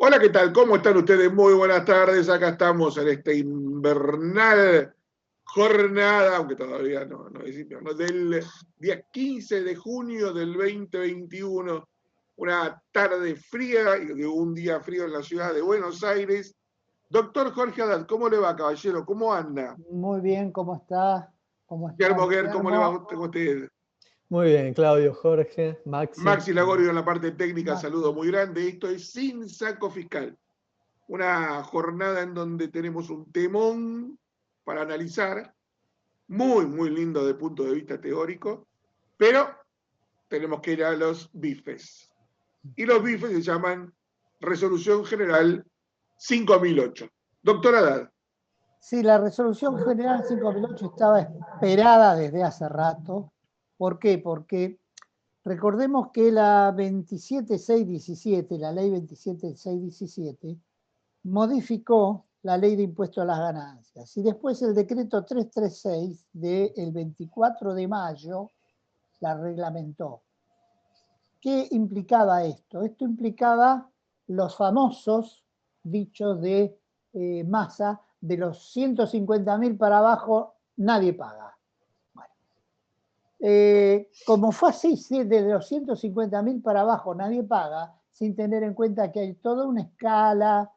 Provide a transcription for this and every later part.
Hola, ¿qué tal? ¿Cómo están ustedes? Muy buenas tardes. Acá estamos en esta invernal jornada, aunque todavía no es invierno, del día 15 de junio del 2021. Una tarde fría y un día frío en la ciudad de Buenos Aires. Doctor Jorge Haddad, ¿cómo le va, caballero? ¿Cómo anda? Muy bien, ¿cómo está? ¿Cómo está, Guillermo Guer, ¿cómo le va a Guillermo? usted? Muy bien, Claudio, Jorge, Maxi. Maxi Lagorio en la parte técnica, saludo Maxi. muy grande. Esto es Sin Saco Fiscal. Una jornada en donde tenemos un temón para analizar, muy lindo desde el punto de vista teórico, pero tenemos que ir a los bifes. Y los bifes se llaman Resolución General 5008. Doctor Haddad. Sí, la resolución general 5008 estaba esperada desde hace rato. ¿Por qué? Porque recordemos que la 27617, la ley 27617, modificó la ley de impuesto a las ganancias. Y después el decreto 336 del 24 de mayo la reglamentó. ¿Qué implicaba esto? Esto implicaba los famosos dichos de Massa, de los 150.000 para abajo nadie paga. Bueno, como fue así, de los 150.000 para abajo nadie paga, sin tener en cuenta que hay toda una escala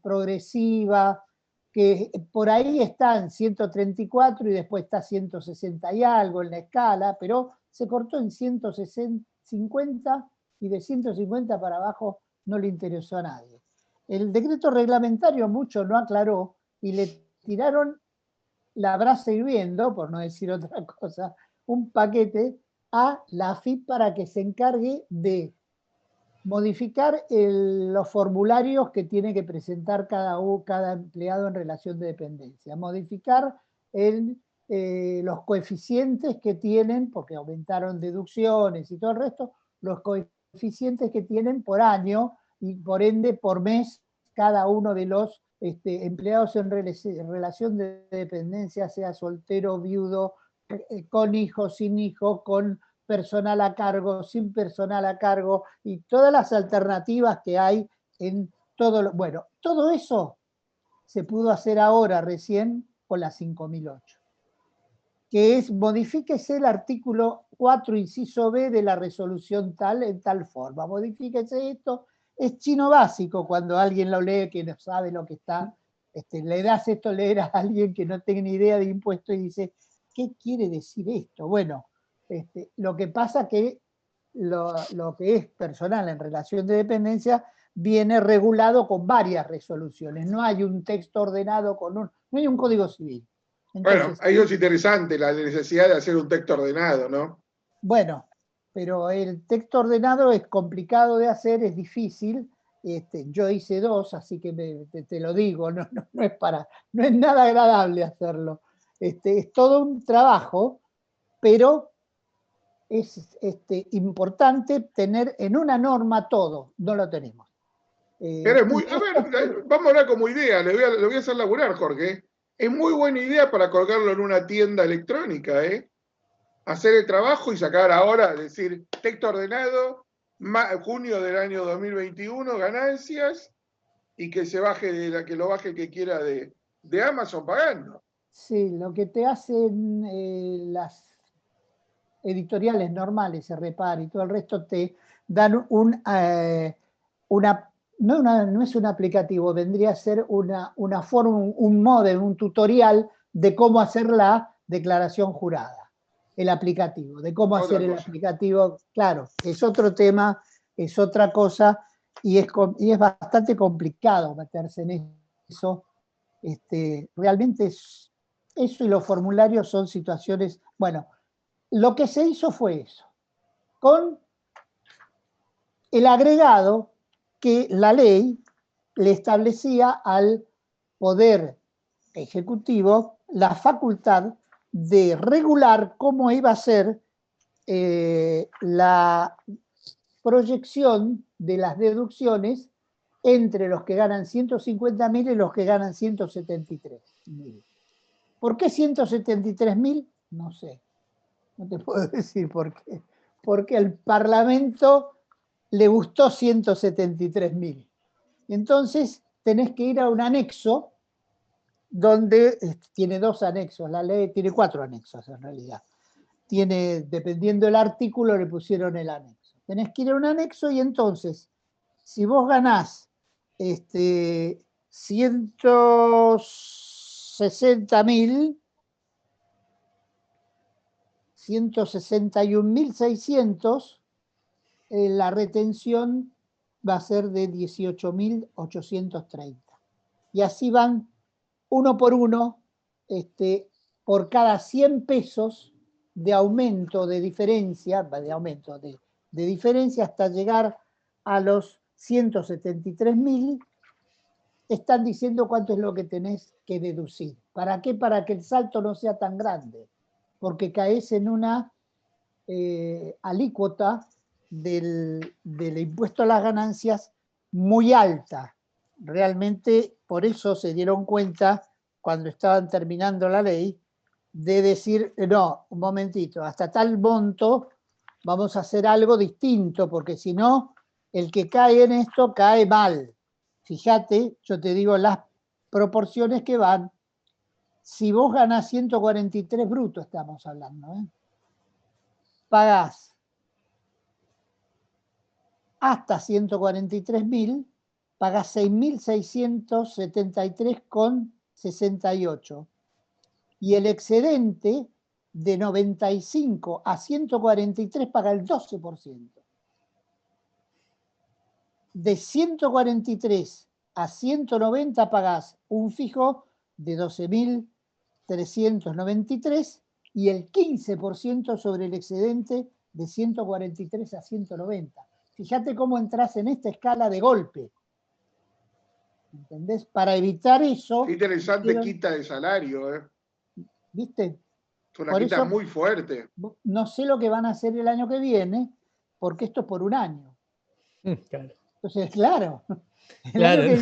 progresiva, que por ahí está en 134 y después está 160 y algo en la escala, pero se cortó en 150 y de 150 para abajo no le interesó a nadie. El decreto reglamentario mucho no aclaró y le tiraron la brasa hirviendo, por no decir otra cosa, un paquete a la AFIP para que se encargue de modificar los formularios que tiene que presentar cada empleado en relación de dependencia, modificar los coeficientes que tienen, porque aumentaron deducciones y todo el resto, los coeficientes que tienen por año y por ende por mes cada uno de los empleados en relación de dependencia, sea soltero, viudo, con hijos, sin hijos, con personal a cargo, sin personal a cargo, y todas las alternativas que hay en todo bueno, todo eso se pudo hacer ahora recién con la 5008, que es modifíquese el artículo 4, inciso B de la resolución tal en tal forma, modifíquese esto. Es chino básico cuando alguien lo lee que no sabe lo que está, le das esto a leer a alguien que no tiene ni idea de impuestos y dice, ¿qué quiere decir esto? Bueno, lo que pasa que lo que es personal en relación de dependencia viene regulado con varias resoluciones. No hay un texto ordenado no hay un código civil. Entonces, Bueno, ahí es interesante la necesidad de hacer un texto ordenado, ¿no? Bueno, pero el texto ordenado es complicado de hacer, es difícil. Yo hice 2, así que te lo digo, no es nada agradable hacerlo. Es todo un trabajo, pero es importante tener en una norma todo, no lo tenemos. A ver, vamos a hablar como idea, le voy a hacer laburar, Jorge. Es muy buena idea para colgarlo en una tienda electrónica, ¿eh? Hacer el trabajo y sacar ahora, decir, texto ordenado, junio del año 2021, ganancias, y que que lo baje el que quiera de Amazon pagando. Sí, lo que te hacen las editoriales normales, se repara y todo el resto te dan no es un aplicativo, vendría a ser una forma, un modem, un tutorial de cómo hacer la declaración jurada, el aplicativo, de cómo hacer el aplicativo, claro, es otro tema, es otra cosa, y es bastante complicado meterse en eso. Realmente eso y los formularios son situaciones, bueno, lo que se hizo fue eso, con el agregado que la ley le establecía al Poder Ejecutivo la facultad de regular cómo iba a ser la proyección de las deducciones entre los que ganan 150.000 y los que ganan 173.000. ¿Por qué 173.000? No sé. No te puedo decir por qué. Porque el Parlamento le gustó 173.000. Entonces tenés que ir a un anexo donde tiene 2 anexos, la ley tiene 4 anexos en realidad. Tiene, dependiendo del artículo, le pusieron el anexo. Tenés que ir a un anexo y entonces, si vos ganás 160.000, 161.600, la retención va a ser de 18.830. Y así van uno por uno, por cada 100 pesos de aumento de diferencia, de diferencia hasta llegar a los 173.000, están diciendo cuánto es lo que tenés que deducir. ¿Para qué? Para que el salto no sea tan grande, porque caes en una alícuota del impuesto a las ganancias muy alta. Realmente por eso se dieron cuenta cuando estaban terminando la ley de decir, no, un momentito, hasta tal monto vamos a hacer algo distinto, porque si no, el que cae en esto cae mal. Fíjate, yo te digo las proporciones que van. Si vos ganás 143 bruto, estamos hablando, pagás hasta 143.000, pagás 6.673,68. Y el excedente de 95 a 143 paga el 12%. De 143 a 190 pagás un fijo de 12.393 y el 15% sobre el excedente de 143 a 190. Fíjate cómo entras en esta escala de golpe. ¿Entendés? Para evitar eso... Qué interesante quita de salario, ¿eh? ¿Viste? Es una quita eso, muy fuerte. No sé lo que van a hacer el año que viene, porque esto es por un año. Claro. Entonces, claro, claro, año que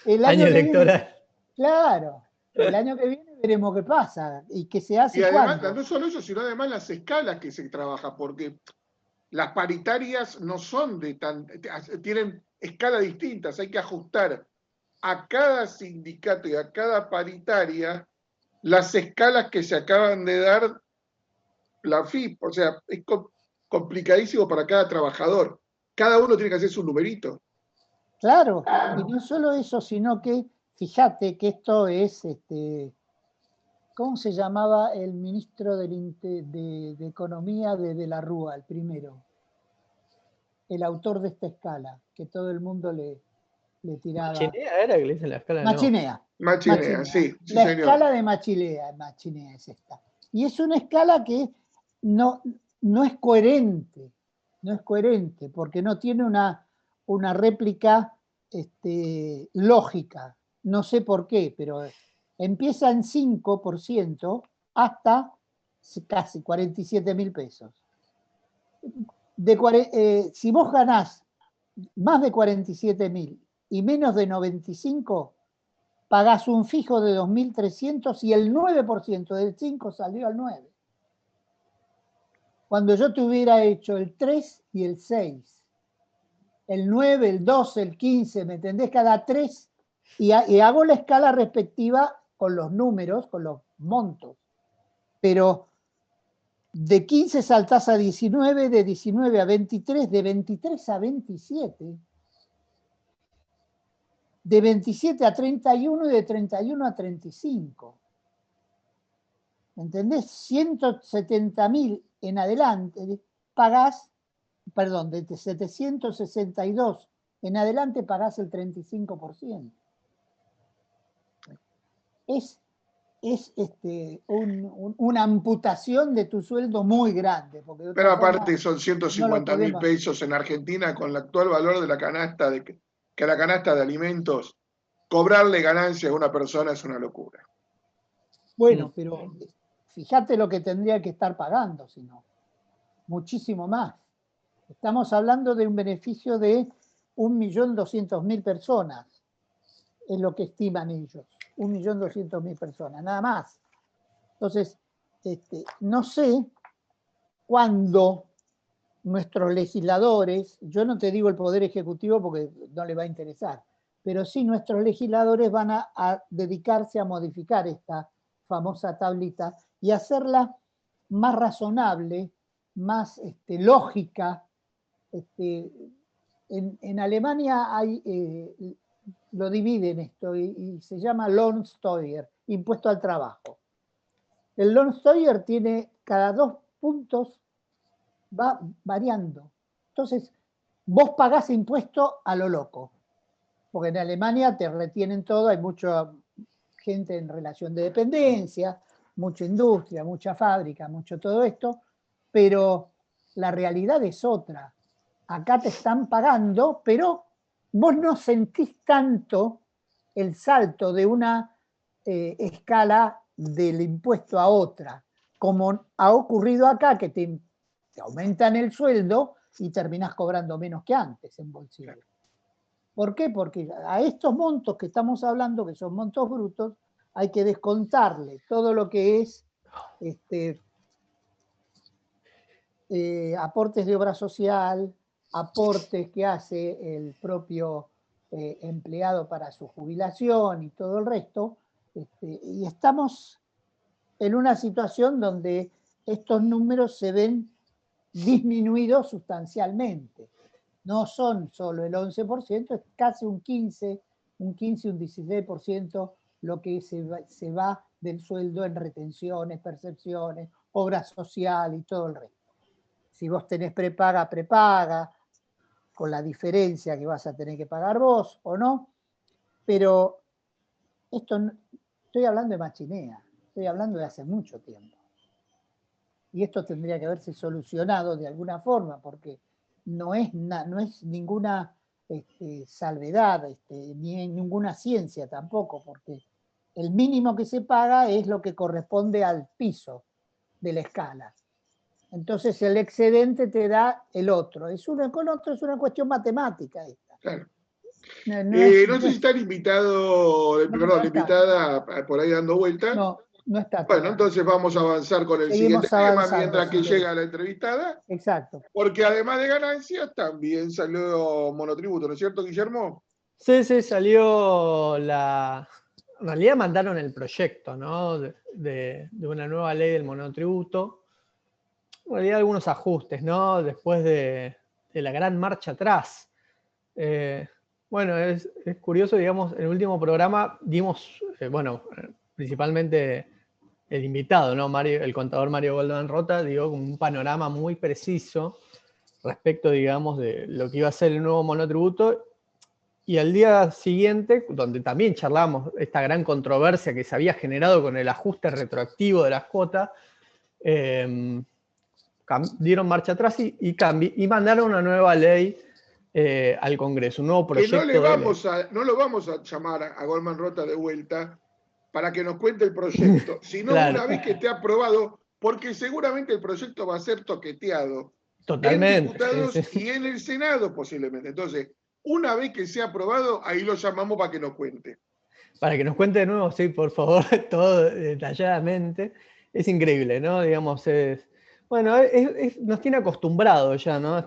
viene... año electoral. Claro, el año que viene veremos qué pasa y qué se hace. Y además, ¿cuándo? no solo eso, sino además las escalas que se trabaja, porque las paritarias no son tienen escalas distintas, hay que ajustar a cada sindicato y a cada paritaria las escalas que se acaban de dar la FIP, o sea, es complicadísimo para cada trabajador. Cada uno tiene que hacer su numerito. Claro, y no solo eso, sino que, fíjate que esto es, ¿cómo se llamaba el ministro de Economía de la Rúa, el primero? El autor de esta escala, que todo el mundo le tiraba. ¿Machinea era que le dicen la escala? Machinea. No. Machinea, sí la señor. Escala de Machinea es esta. Y es una escala que no es coherente, porque no tiene una réplica lógica. No sé por qué, pero empieza en 5% hasta casi 47.000 pesos. Si vos ganás más de 47.000 y menos de 95, pagás un fijo de 2.300 y el 9% del 5 salió al 9. Cuando yo te hubiera hecho el 3 y el 6, el 9, el 12, el 15, ¿me entendés? Cada 3, y hago la escala respectiva con los números, con los montos. Pero de 15 saltás a 19, de 19 a 23, de 23 a 27, de 27 a 31 y de 31 a 35. ¿Entendés? 170.000 en adelante pagás, perdón, de 762 en adelante pagás el 35%. Es una amputación de tu sueldo muy grande. Porque pero aparte son 150.000 pesos en Argentina con el actual valor de la canasta, que la canasta de alimentos, cobrarle ganancia a una persona es una locura. Bueno, pero fíjate lo que tendría que estar pagando, si no. Muchísimo más. Estamos hablando de un beneficio de 1.200.000 personas. Es lo que estiman ellos. 1.200.000 personas, nada más. Entonces, no sé cuándo nuestros legisladores, yo no te digo el Poder Ejecutivo porque no le va a interesar, pero sí nuestros legisladores van a dedicarse a modificar esta famosa tablita y hacerla más razonable, más lógica. En Alemania lo dividen esto y se llama Lohnsteuer, impuesto al trabajo. El Lohnsteuer tiene cada 2 puntos, va variando. Entonces, vos pagás impuesto a lo loco, porque en Alemania te retienen todo, hay mucha gente en relación de dependencia, mucha industria, mucha fábrica, mucho todo esto, pero la realidad es otra. Acá te están pagando, pero vos no sentís tanto el salto de una escala del impuesto a otra, como ha ocurrido acá, que te aumentan el sueldo y terminás cobrando menos que antes en bolsillo. ¿Por qué? Porque a estos montos que estamos hablando, que son montos brutos, hay que descontarle todo lo que es aportes de obra social, aportes que hace el propio empleado para su jubilación y todo el resto, y estamos en una situación donde estos números se ven disminuidos sustancialmente. No son solo el 11%, es casi un 15, un 16% lo que se va del sueldo en retenciones, percepciones, obra social y todo el resto. Si vos tenés prepaga, con la diferencia que vas a tener que pagar vos o no, pero esto estoy hablando de machinea, estoy hablando de hace mucho tiempo. Y esto tendría que haberse solucionado de alguna forma, porque no es ninguna salvedad, ni ninguna ciencia tampoco, porque el mínimo que se paga es lo que corresponde al piso de la escala. Entonces el excedente te da el otro. Es uno con otro, es una cuestión matemática esta. Claro. No sé si está el invitado, la invitada por ahí dando vueltas. No está. Bueno, entonces vamos a avanzar con el siguiente tema mientras que llega la entrevistada. Exacto. Porque además de ganancias, también salió monotributo, ¿no es cierto, Guillermo? Sí, salió En realidad mandaron el proyecto, ¿no? de una nueva ley del monotributo. En realidad algunos ajustes, ¿no? Después de la gran marcha atrás. Bueno, es curioso, digamos, en el último programa dimos, principalmente el invitado, ¿no? El contador Mario Goldman Rota dio un panorama muy preciso respecto, digamos, de lo que iba a ser el nuevo monotributo. Y al día siguiente, donde también charlamos esta gran controversia que se había generado con el ajuste retroactivo de las cuotas, dieron marcha atrás y mandaron una nueva ley al Congreso, un nuevo proyecto de ley. No lo vamos a llamar a Goldman Rota de vuelta para que nos cuente el proyecto, sino claro, una vez que esté aprobado, porque seguramente el proyecto va a ser toqueteado totalmente, en diputados y en el Senado posiblemente. Entonces, una vez que sea aprobado, ahí lo llamamos para que nos cuente. Para que nos cuente de nuevo, sí, por favor, todo detalladamente. Es increíble, ¿no? Digamos, nos tiene acostumbrados ya, ¿no?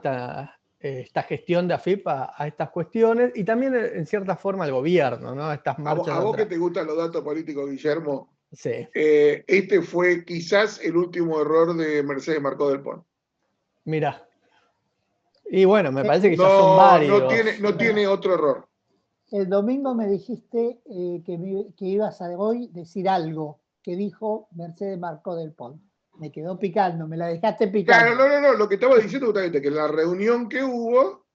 Esta gestión de AFIP a estas cuestiones y también, en cierta forma, al gobierno, ¿no? Estas marchas. ¿A vos que te gustan los datos políticos, Guillermo? Sí. Este fue quizás el último error de Mercedes Marcó del Pont. Mirá. Y bueno, me parece que ya son varios. No tiene otro error. El domingo me dijiste que ibas a hoy decir algo que dijo Mercedes Marcó del Pont. Me quedó picando, me la dejaste picando. Claro, no, lo que estaba diciendo justamente que en la reunión que hubo,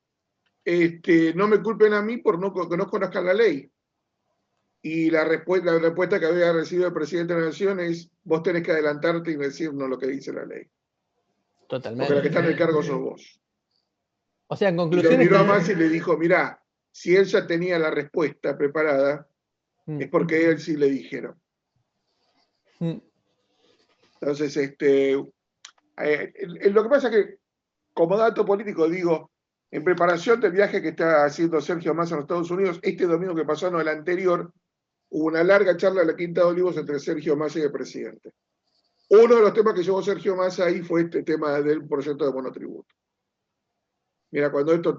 no me culpen a mí por que no conozcan la ley. Y la respuesta que había recibido el presidente de la Nación es: vos tenés que adelantarte y decirnos lo que dice la ley. Totalmente. Porque la que está en el cargo sos vos. O sea, en conclusión. Y lo miró a Massa y le dijo: mirá, si él ya tenía la respuesta preparada, es porque él sí le dijeron. Entonces, lo que pasa es que, como dato político, digo, en preparación del viaje que está haciendo Sergio Massa a los Estados Unidos, este domingo que pasó, no el anterior, hubo una larga charla en la Quinta de Olivos entre Sergio Massa y el presidente. Uno de los temas que llevó Sergio Massa ahí fue este tema del proyecto de monotributo. mira, cuando esto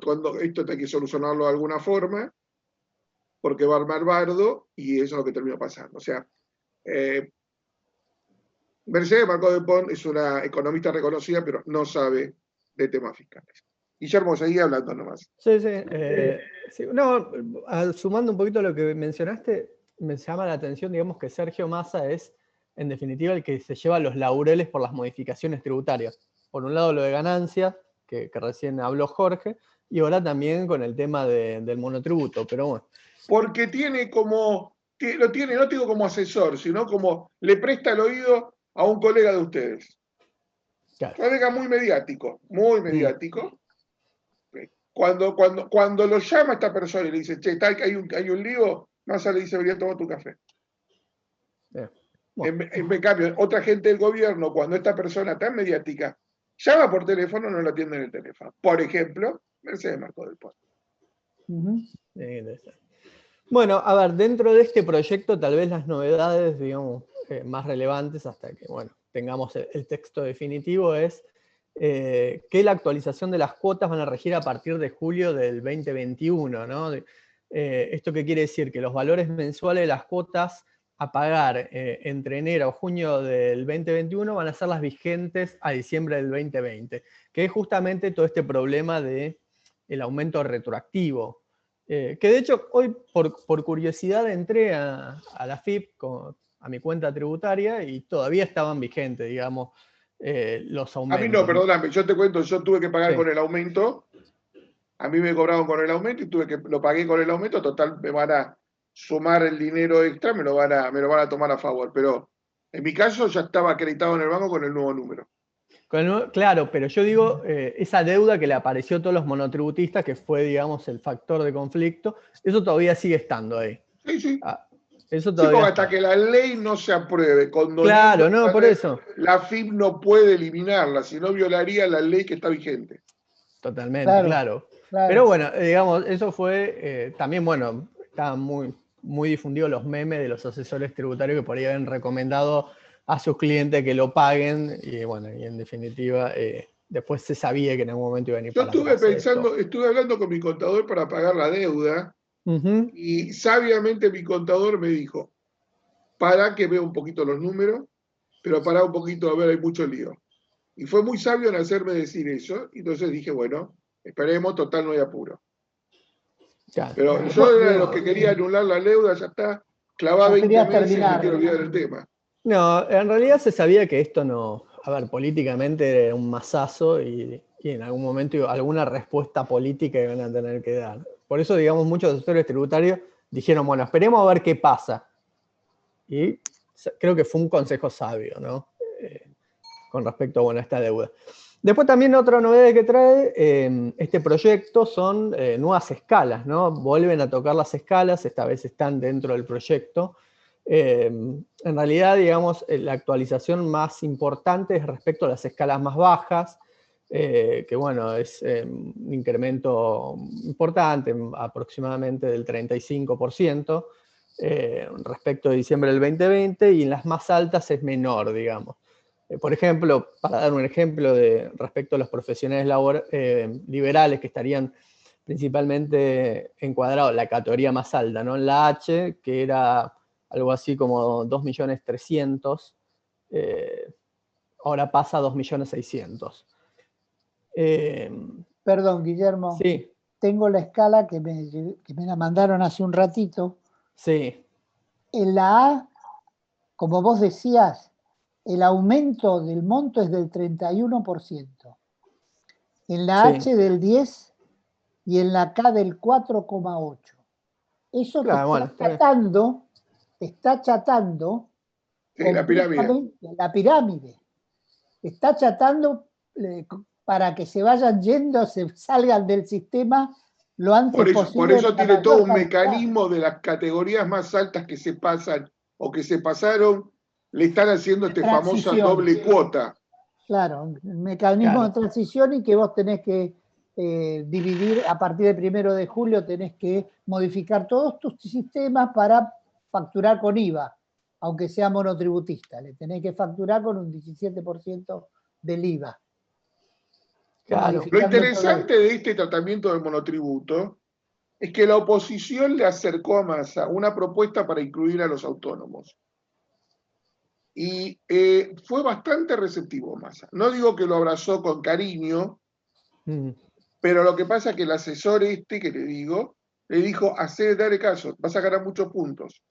hay que solucionarlo de alguna forma, porque va a armar bardo, y eso es lo que terminó pasando. O sea, Mercedes Marcó de Pont es una economista reconocida, pero no sabe de temas fiscales. Guillermo, seguí hablando nomás. Sí, sí. Sí, no, sumando un poquito a lo que mencionaste, me llama la atención, digamos, que Sergio Massa es, en definitiva, el que se lleva los laureles por las modificaciones tributarias. Por un lado, lo de ganancias, que recién habló Jorge, y ahora también con el tema del monotributo, pero bueno. Porque tiene como, lo tiene, no digo como asesor, sino como le presta el oído a un colega de ustedes. Claro. Colega muy mediático, muy mediático. Cuando lo llama esta persona y le dice, che, tal, hay un lío, Massa le dice, venía a tomar tu café. Bueno. En cambio, otra gente del gobierno, cuando esta persona tan mediática llama por teléfono, no lo atiende en el teléfono. Por ejemplo, Mercedes Marcó del Pont. Bueno, a ver, dentro de este proyecto, tal vez las novedades, digamos, más relevantes hasta que, bueno, tengamos el texto definitivo es que la actualización de las cuotas van a regir a partir de julio del 2021, ¿no? ¿Esto qué quiere decir? Que los valores mensuales de las cuotas a pagar entre enero o junio del 2021 van a ser las vigentes a diciembre del 2020, que es justamente todo este problema del aumento retroactivo. Que de hecho hoy por curiosidad entré a la FIP, a mi cuenta tributaria, y todavía estaban vigentes, digamos, los aumentos. A mí no, perdóname, yo te cuento, yo tuve que pagar con el aumento, a mí me cobraron con el aumento y lo pagué con el aumento, total me van a sumar el dinero extra, me lo van a tomar a favor, pero en mi caso ya estaba acreditado en el banco con el nuevo número. Claro, pero yo digo, esa deuda que le apareció a todos los monotributistas, que fue, digamos, el factor de conflicto, eso todavía sigue estando ahí. Sí, sí. Eso todavía sí, hasta que la ley no se apruebe. Claro, no, por eso. La FIP no puede eliminarla, si no violaría la ley que está vigente. Totalmente, claro. Pero bueno, digamos, eso fue también, bueno, estaban muy difundidos los memes de los asesores tributarios que por ahí habían recomendado a sus clientes que lo paguen, y bueno, y en definitiva después se sabía que en algún momento iban a ir para Yo estuve hablando con mi contador para pagar la deuda, y sabiamente mi contador me dijo, para que vea un poquito los números, pero para un poquito, a ver, hay mucho lío. Y fue muy sabio en hacerme decir eso, y entonces dije, bueno, esperemos, total, no hay apuro. Claro. Pero yo era de los que quería anular la deuda, ya está, clavaba 20 meses y me quiero olvidar del tema. No, en realidad se sabía que esto no, a ver, políticamente era un masazo y en algún momento alguna respuesta política iban a tener que dar. Por eso, digamos, muchos asesores tributarios dijeron, bueno, esperemos a ver qué pasa. Y creo que fue un consejo sabio, ¿no? Con respecto a, bueno, a esta deuda. Después también otra novedad que trae este proyecto son nuevas escalas, ¿no? Vuelven a tocar las escalas, esta vez están dentro del proyecto. En realidad, digamos, la actualización más importante es respecto a las escalas más bajas, que bueno, es un incremento importante, aproximadamente del 35%, respecto de diciembre del 2020, y en las más altas es menor, digamos. Por ejemplo, para dar un ejemplo respecto a los profesionales liberales que estarían principalmente encuadrados en la categoría más alta, ¿no? En la H, que era algo así como 2.300.000, ahora pasa a 2.600.000. Perdón, Guillermo. Sí. Tengo la escala que me la mandaron hace un ratito. Sí. En la A, como vos decías, el aumento del monto es del 31%. En la H del 10% y en la K del 4,8%. Eso está achatando la pirámide. Está achatando para que se vayan yendo, se salgan del sistema lo antes posible. Por eso tiene todo un mecanismo de las categorías más altas que se pasan o que se pasaron, le están haciendo esta famosa doble cuota. Claro, un mecanismo de transición, y que vos tenés que dividir a partir del 1 de julio, tenés que modificar todos tus sistemas para facturar con IVA, aunque sea monotributista, le tenés que facturar con un 17% del IVA. Claro. Lo modificando todo interesante de este tratamiento del monotributo es que la oposición le acercó a Massa una propuesta para incluir a los autónomos. Y fue bastante receptivo Massa. No digo que lo abrazó con cariño, pero lo que pasa es que el asesor que le digo, le dijo, dale caso, vas a ganar muchos puntos.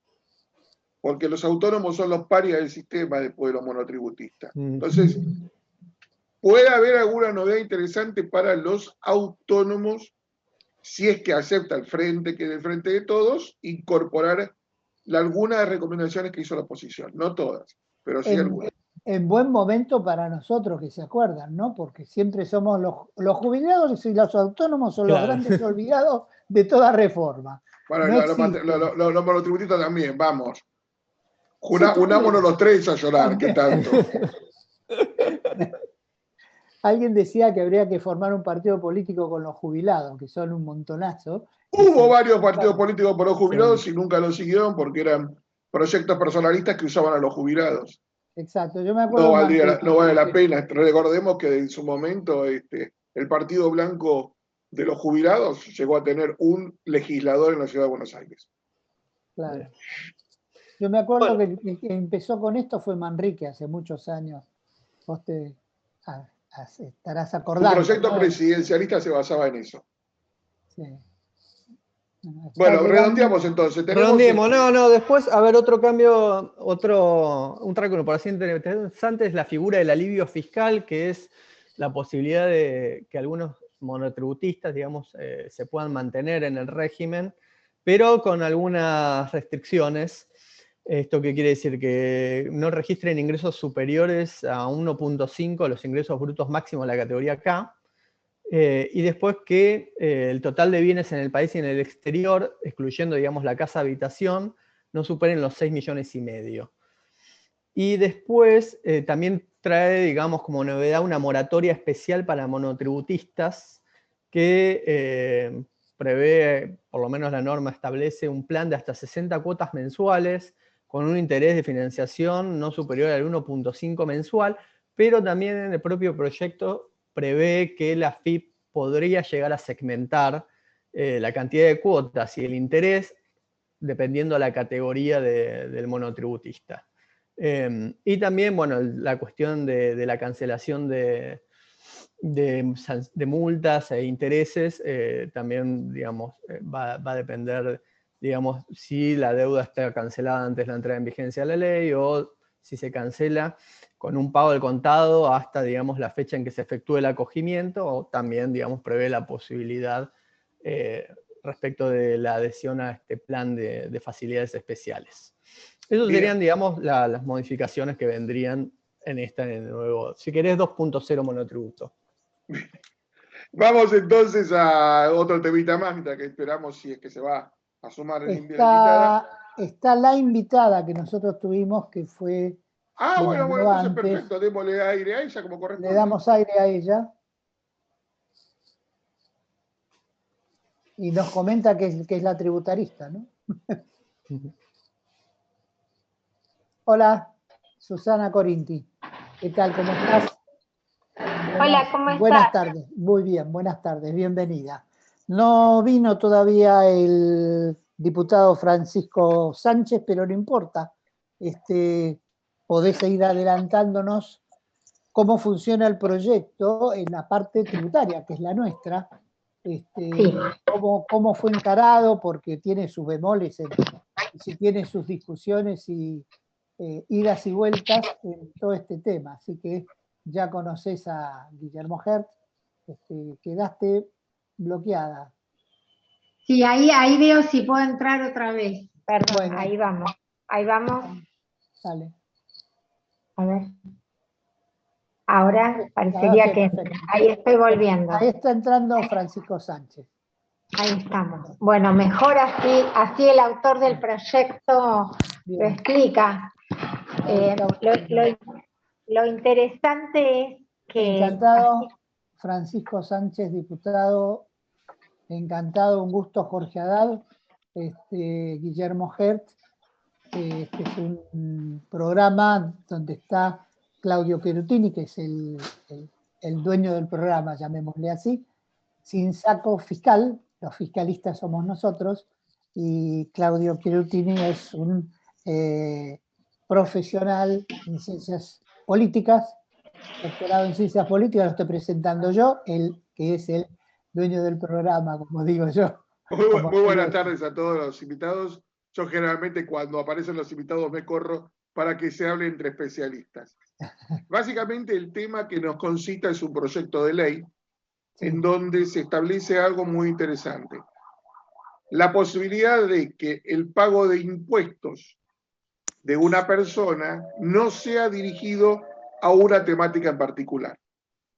Porque los autónomos son los parias del sistema después de los monotributistas. Entonces, puede haber alguna novedad interesante para los autónomos si es que acepta el frente, que es el frente de todos, incorporar algunas recomendaciones que hizo la oposición. No todas, pero sí algunas. En buen momento para nosotros, que se acuerdan, ¿no? Porque siempre somos los jubilados y los autónomos son los grandes olvidados de toda reforma. Bueno, No los monotributistas también, vamos. Unámonos los tres a llorar, ¿qué tanto? Alguien decía que habría que formar un partido político con los jubilados, que son un montonazo. Hubo varios partidos políticos por los jubilados y nunca los siguieron porque eran proyectos personalistas que usaban a los jubilados. Exacto, yo me acuerdo. No vale la pena. Recordemos que en su momento el Partido Blanco de los Jubilados llegó a tener un legislador en la ciudad de Buenos Aires. Claro. Yo me acuerdo que el que empezó con esto fue Manrique hace muchos años. Vos te estarás acordando. Un proyecto presidencialista se basaba en eso. Sí. Bueno, redondeamos entonces. Redondeemos, después, a ver, otro cambio, un track por así interesante es la figura del alivio fiscal, que es la posibilidad de que algunos monotributistas, digamos, se puedan mantener en el régimen, pero con algunas restricciones. ¿Esto qué quiere decir? Que no registren ingresos superiores a 1.5, los ingresos brutos máximos de la categoría K, y después que el total de bienes en el país y en el exterior, excluyendo, digamos, la casa habitación, no superen los 6,5 millones. Y después también trae, digamos, como novedad una moratoria especial para monotributistas que prevé, por lo menos la norma establece, un plan de hasta 60 cuotas mensuales con un interés de financiación no superior al 1.5 mensual, pero también en el propio proyecto prevé que la FIP podría llegar a segmentar la cantidad de cuotas y el interés dependiendo de la categoría del monotributista. Y también, bueno, la cuestión de la cancelación de multas e intereses también, digamos, va a depender, digamos, si la deuda está cancelada antes de la entrada en vigencia de la ley o si se cancela con un pago del contado hasta, digamos, la fecha en que se efectúe el acogimiento, o también, digamos, prevé la posibilidad respecto de la adhesión a este plan de facilidades especiales. Esas serían, digamos, las modificaciones que vendrían en el nuevo, si querés, 2.0 monotributo. Vamos entonces a otro temita más, que esperamos si es que se va a sumar la invitada. Está la invitada que nosotros tuvimos, que fue... bueno, entonces perfecto, démosle aire a ella como corresponde. Le damos aire a ella. Y nos comenta que es la tributarista, ¿no? Hola, Susana Corinti. ¿Qué tal? ¿Cómo estás? Hola, ¿cómo estás? Buenas tardes. Muy bien, buenas tardes. Bienvenida. No vino todavía el diputado Francisco Sánchez, pero no importa. Podés seguir adelantándonos cómo funciona el proyecto en la parte tributaria, que es la nuestra. Sí. Cómo fue encarado, porque tiene sus bemoles, tiene sus discusiones y idas y vueltas en todo este tema. Así que ya conoces a Guillermo Hertz, quedaste bloqueada. Sí, ahí veo si puedo entrar otra vez. Perdón, bueno, ahí vamos. Dale. A ver. Ahora parecería que ahí estoy volviendo. Ahí está entrando Francisco Sánchez. Ahí estamos. Bueno, mejor así el autor del proyecto lo explica. Lo interesante es que... Encantado, Francisco Sánchez, diputado. Encantado, un gusto, Jorge Haddad. Guillermo Hertz. Este es un programa donde está Claudio Cherutini, que es el el dueño del programa, llamémosle así, sin saco fiscal, los fiscalistas somos nosotros, y Claudio Chirutini es un profesional en ciencias políticas, doctorado en ciencias políticas, lo estoy presentando yo, él que es el dueño del programa, como digo yo. Muy buenas tardes a todos los invitados. Yo generalmente cuando aparecen los invitados me corro para que se hable entre especialistas. Básicamente el tema que nos concita es un proyecto de ley en donde se establece algo muy interesante. La posibilidad de que el pago de impuestos de una persona no sea dirigido a una temática en particular,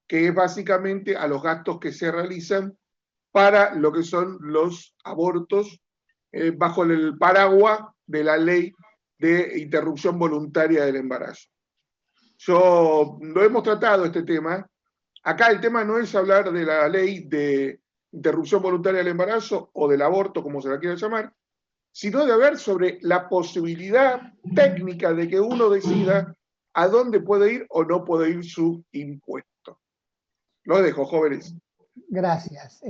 que es básicamente a los gastos que se realizan para lo que son los abortos bajo el paraguas de la ley de interrupción voluntaria del embarazo. Lo hemos tratado este tema. Acá el tema no es hablar de la ley de interrupción voluntaria del embarazo o del aborto, como se la quiera llamar, sino de hablar sobre la posibilidad técnica de que uno decida a dónde puede ir o no puede ir su impuesto. Lo dejo, jóvenes. Gracias.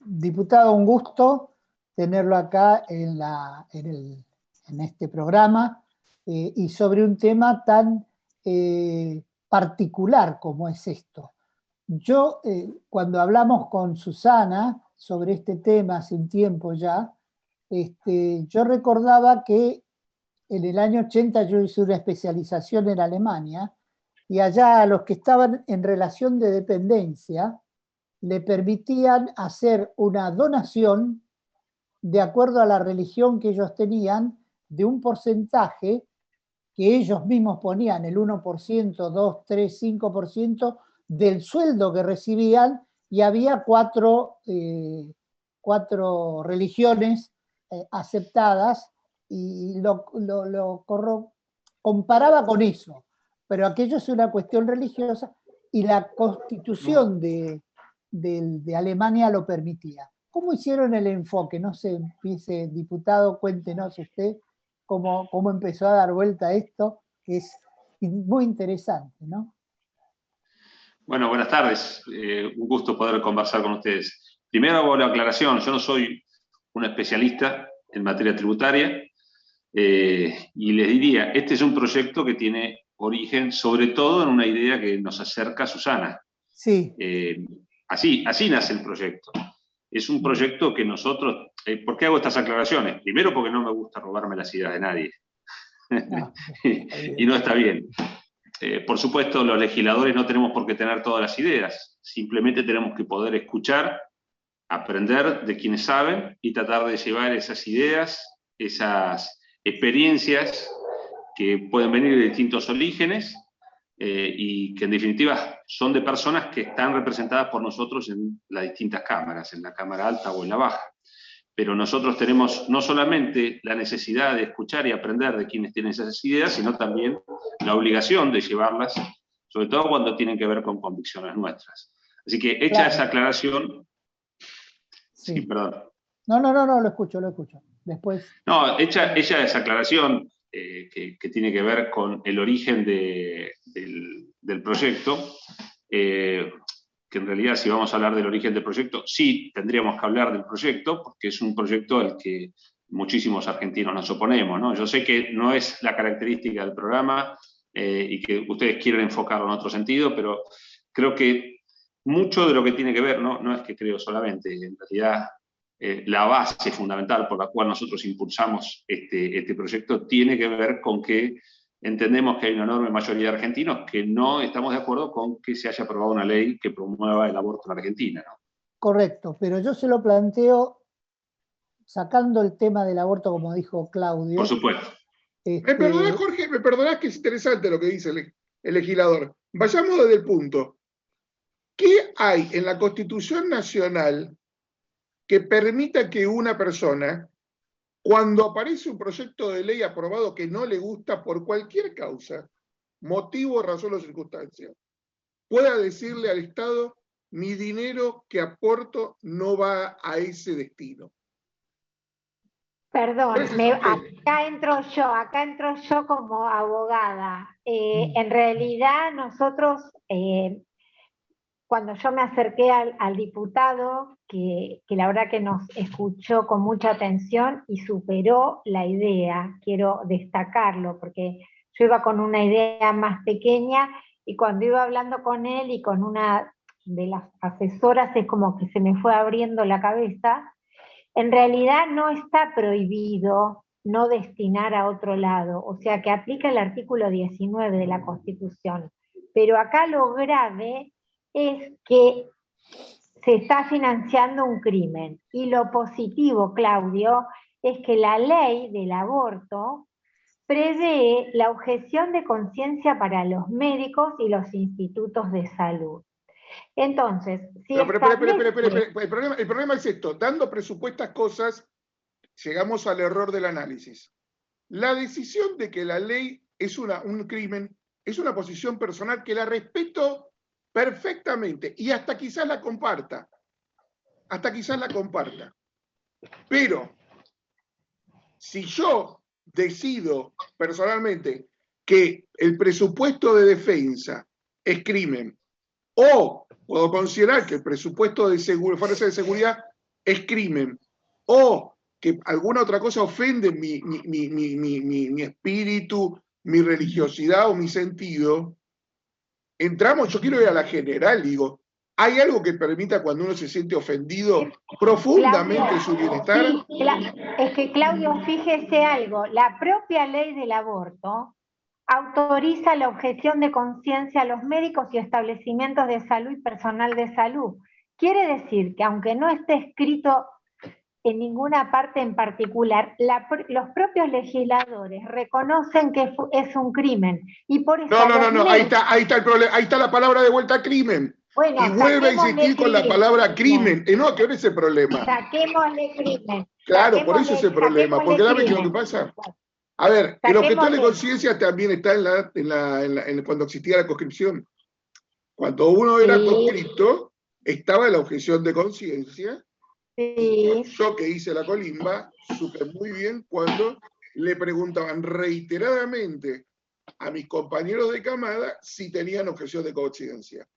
Diputado, un gusto tenerlo acá en este programa y sobre un tema tan particular como es esto. Yo, cuando hablamos con Susana sobre este tema hace un tiempo ya, yo recordaba que en el año 80 yo hice una especialización en Alemania y allá a los que estaban en relación de dependencia le permitían hacer una donación de acuerdo a la religión que ellos tenían de un porcentaje que ellos mismos ponían, el 1%, 2, 3, 5% del sueldo que recibían, y había cuatro religiones aceptadas, y comparaba con eso, pero aquello es una cuestión religiosa, y la Constitución de Alemania lo permitía. ¿Cómo hicieron el enfoque? No sé, diputado, cuéntenos usted cómo empezó a dar vuelta esto, que es muy interesante, ¿no? Bueno, buenas tardes. Un gusto poder conversar con ustedes. Primero hago la aclaración, yo no soy un especialista en materia tributaria, y les diría, este es un proyecto que tiene origen sobre todo en una idea que nos acerca a Susana. Sí. Así nace el proyecto. Es un proyecto que nosotros... ¿Por qué hago estas aclaraciones? Primero porque no me gusta robarme las ideas de nadie. No, y no está bien. Por supuesto, los legisladores no tenemos por qué tener todas las ideas. Simplemente tenemos que poder escuchar, aprender de quienes saben y tratar de llevar esas ideas, esas experiencias que pueden venir de distintos orígenes, y que en definitiva son de personas que están representadas por nosotros en las distintas cámaras, en la Cámara Alta o en la Baja. Pero nosotros tenemos no solamente la necesidad de escuchar y aprender de quienes tienen esas ideas, sino también la obligación de llevarlas, sobre todo cuando tienen que ver con convicciones nuestras. Así que hecha claro. Esa aclaración... Sí, perdón. No, lo escucho. Después... No, hecha esa aclaración, que tiene que ver con el origen del proyecto, que en realidad si vamos a hablar del origen del proyecto, sí tendríamos que hablar del proyecto, porque es un proyecto al que muchísimos argentinos nos oponemos, ¿no? Yo sé que no es la característica del programa y que ustedes quieren enfocarlo en otro sentido, pero creo que mucho de lo que tiene que ver, no es que creo solamente, en realidad la base fundamental por la cual nosotros impulsamos este proyecto tiene que ver con que entendemos que hay una enorme mayoría de argentinos que no estamos de acuerdo con que se haya aprobado una ley que promueva el aborto en Argentina, ¿no? Correcto, pero yo se lo planteo sacando el tema del aborto, como dijo Claudio. Por supuesto. Me perdonás, Jorge, me perdonás, que es interesante lo que dice el legislador. Vayamos desde el punto. ¿Qué hay en la Constitución Nacional que permita que una persona, cuando aparece un proyecto de ley aprobado que no le gusta por cualquier causa, motivo, razón o circunstancia, pueda decirle al Estado: mi dinero que aporto no va a ese destino? Perdón, acá entro yo como abogada. En realidad nosotros cuando yo me acerqué al diputado, que la verdad que nos escuchó con mucha atención y superó la idea, quiero destacarlo, porque yo iba con una idea más pequeña y cuando iba hablando con él y con una de las asesoras es como que se me fue abriendo la cabeza. En realidad no está prohibido no destinar a otro lado, o sea que aplica el artículo 19 de la Constitución, pero acá lo grave es que se está financiando un crimen. Y lo positivo, Claudio, es que la ley del aborto prevé la objeción de conciencia para los médicos y los institutos de salud. Entonces, si el problema es esto, dando presupuestas cosas, llegamos al error del análisis. La decisión de que la ley es un crimen es una posición personal que la respeto perfectamente y hasta quizás la comparta. Pero si yo decido personalmente que el presupuesto de defensa es crimen, o puedo considerar que el presupuesto de fuerza de seguridad es crimen, o que alguna otra cosa ofende mi espíritu, mi religiosidad o mi sentido, entramos, yo quiero ir a la general, digo, ¿hay algo que permita cuando uno se siente ofendido profundamente Claudio, su bienestar? Sí, es que Claudio, fíjese algo, la propia ley del aborto autoriza la objeción de conciencia a los médicos y establecimientos de salud y personal de salud. Quiere decir que aunque no esté escrito en ninguna parte en particular, los propios legisladores reconocen que es un crimen. Y por eso No, ahí está el problema, ahí está la palabra de vuelta crimen. Bueno, y vuelve a insistir con la palabra crimen. No, que ahora es el problema. Saquémosle crimen. Claro, por eso es el problema. Porque ¿qué es lo que pasa? A ver, el objetor de conciencia también está cuando existía la conscripción. Cuando uno era conscripto, estaba la objeción de conciencia. Sí. Yo que hice la colimba, supe muy bien cuando le preguntaban reiteradamente a mis compañeros de camada si tenían objeción de conciencia.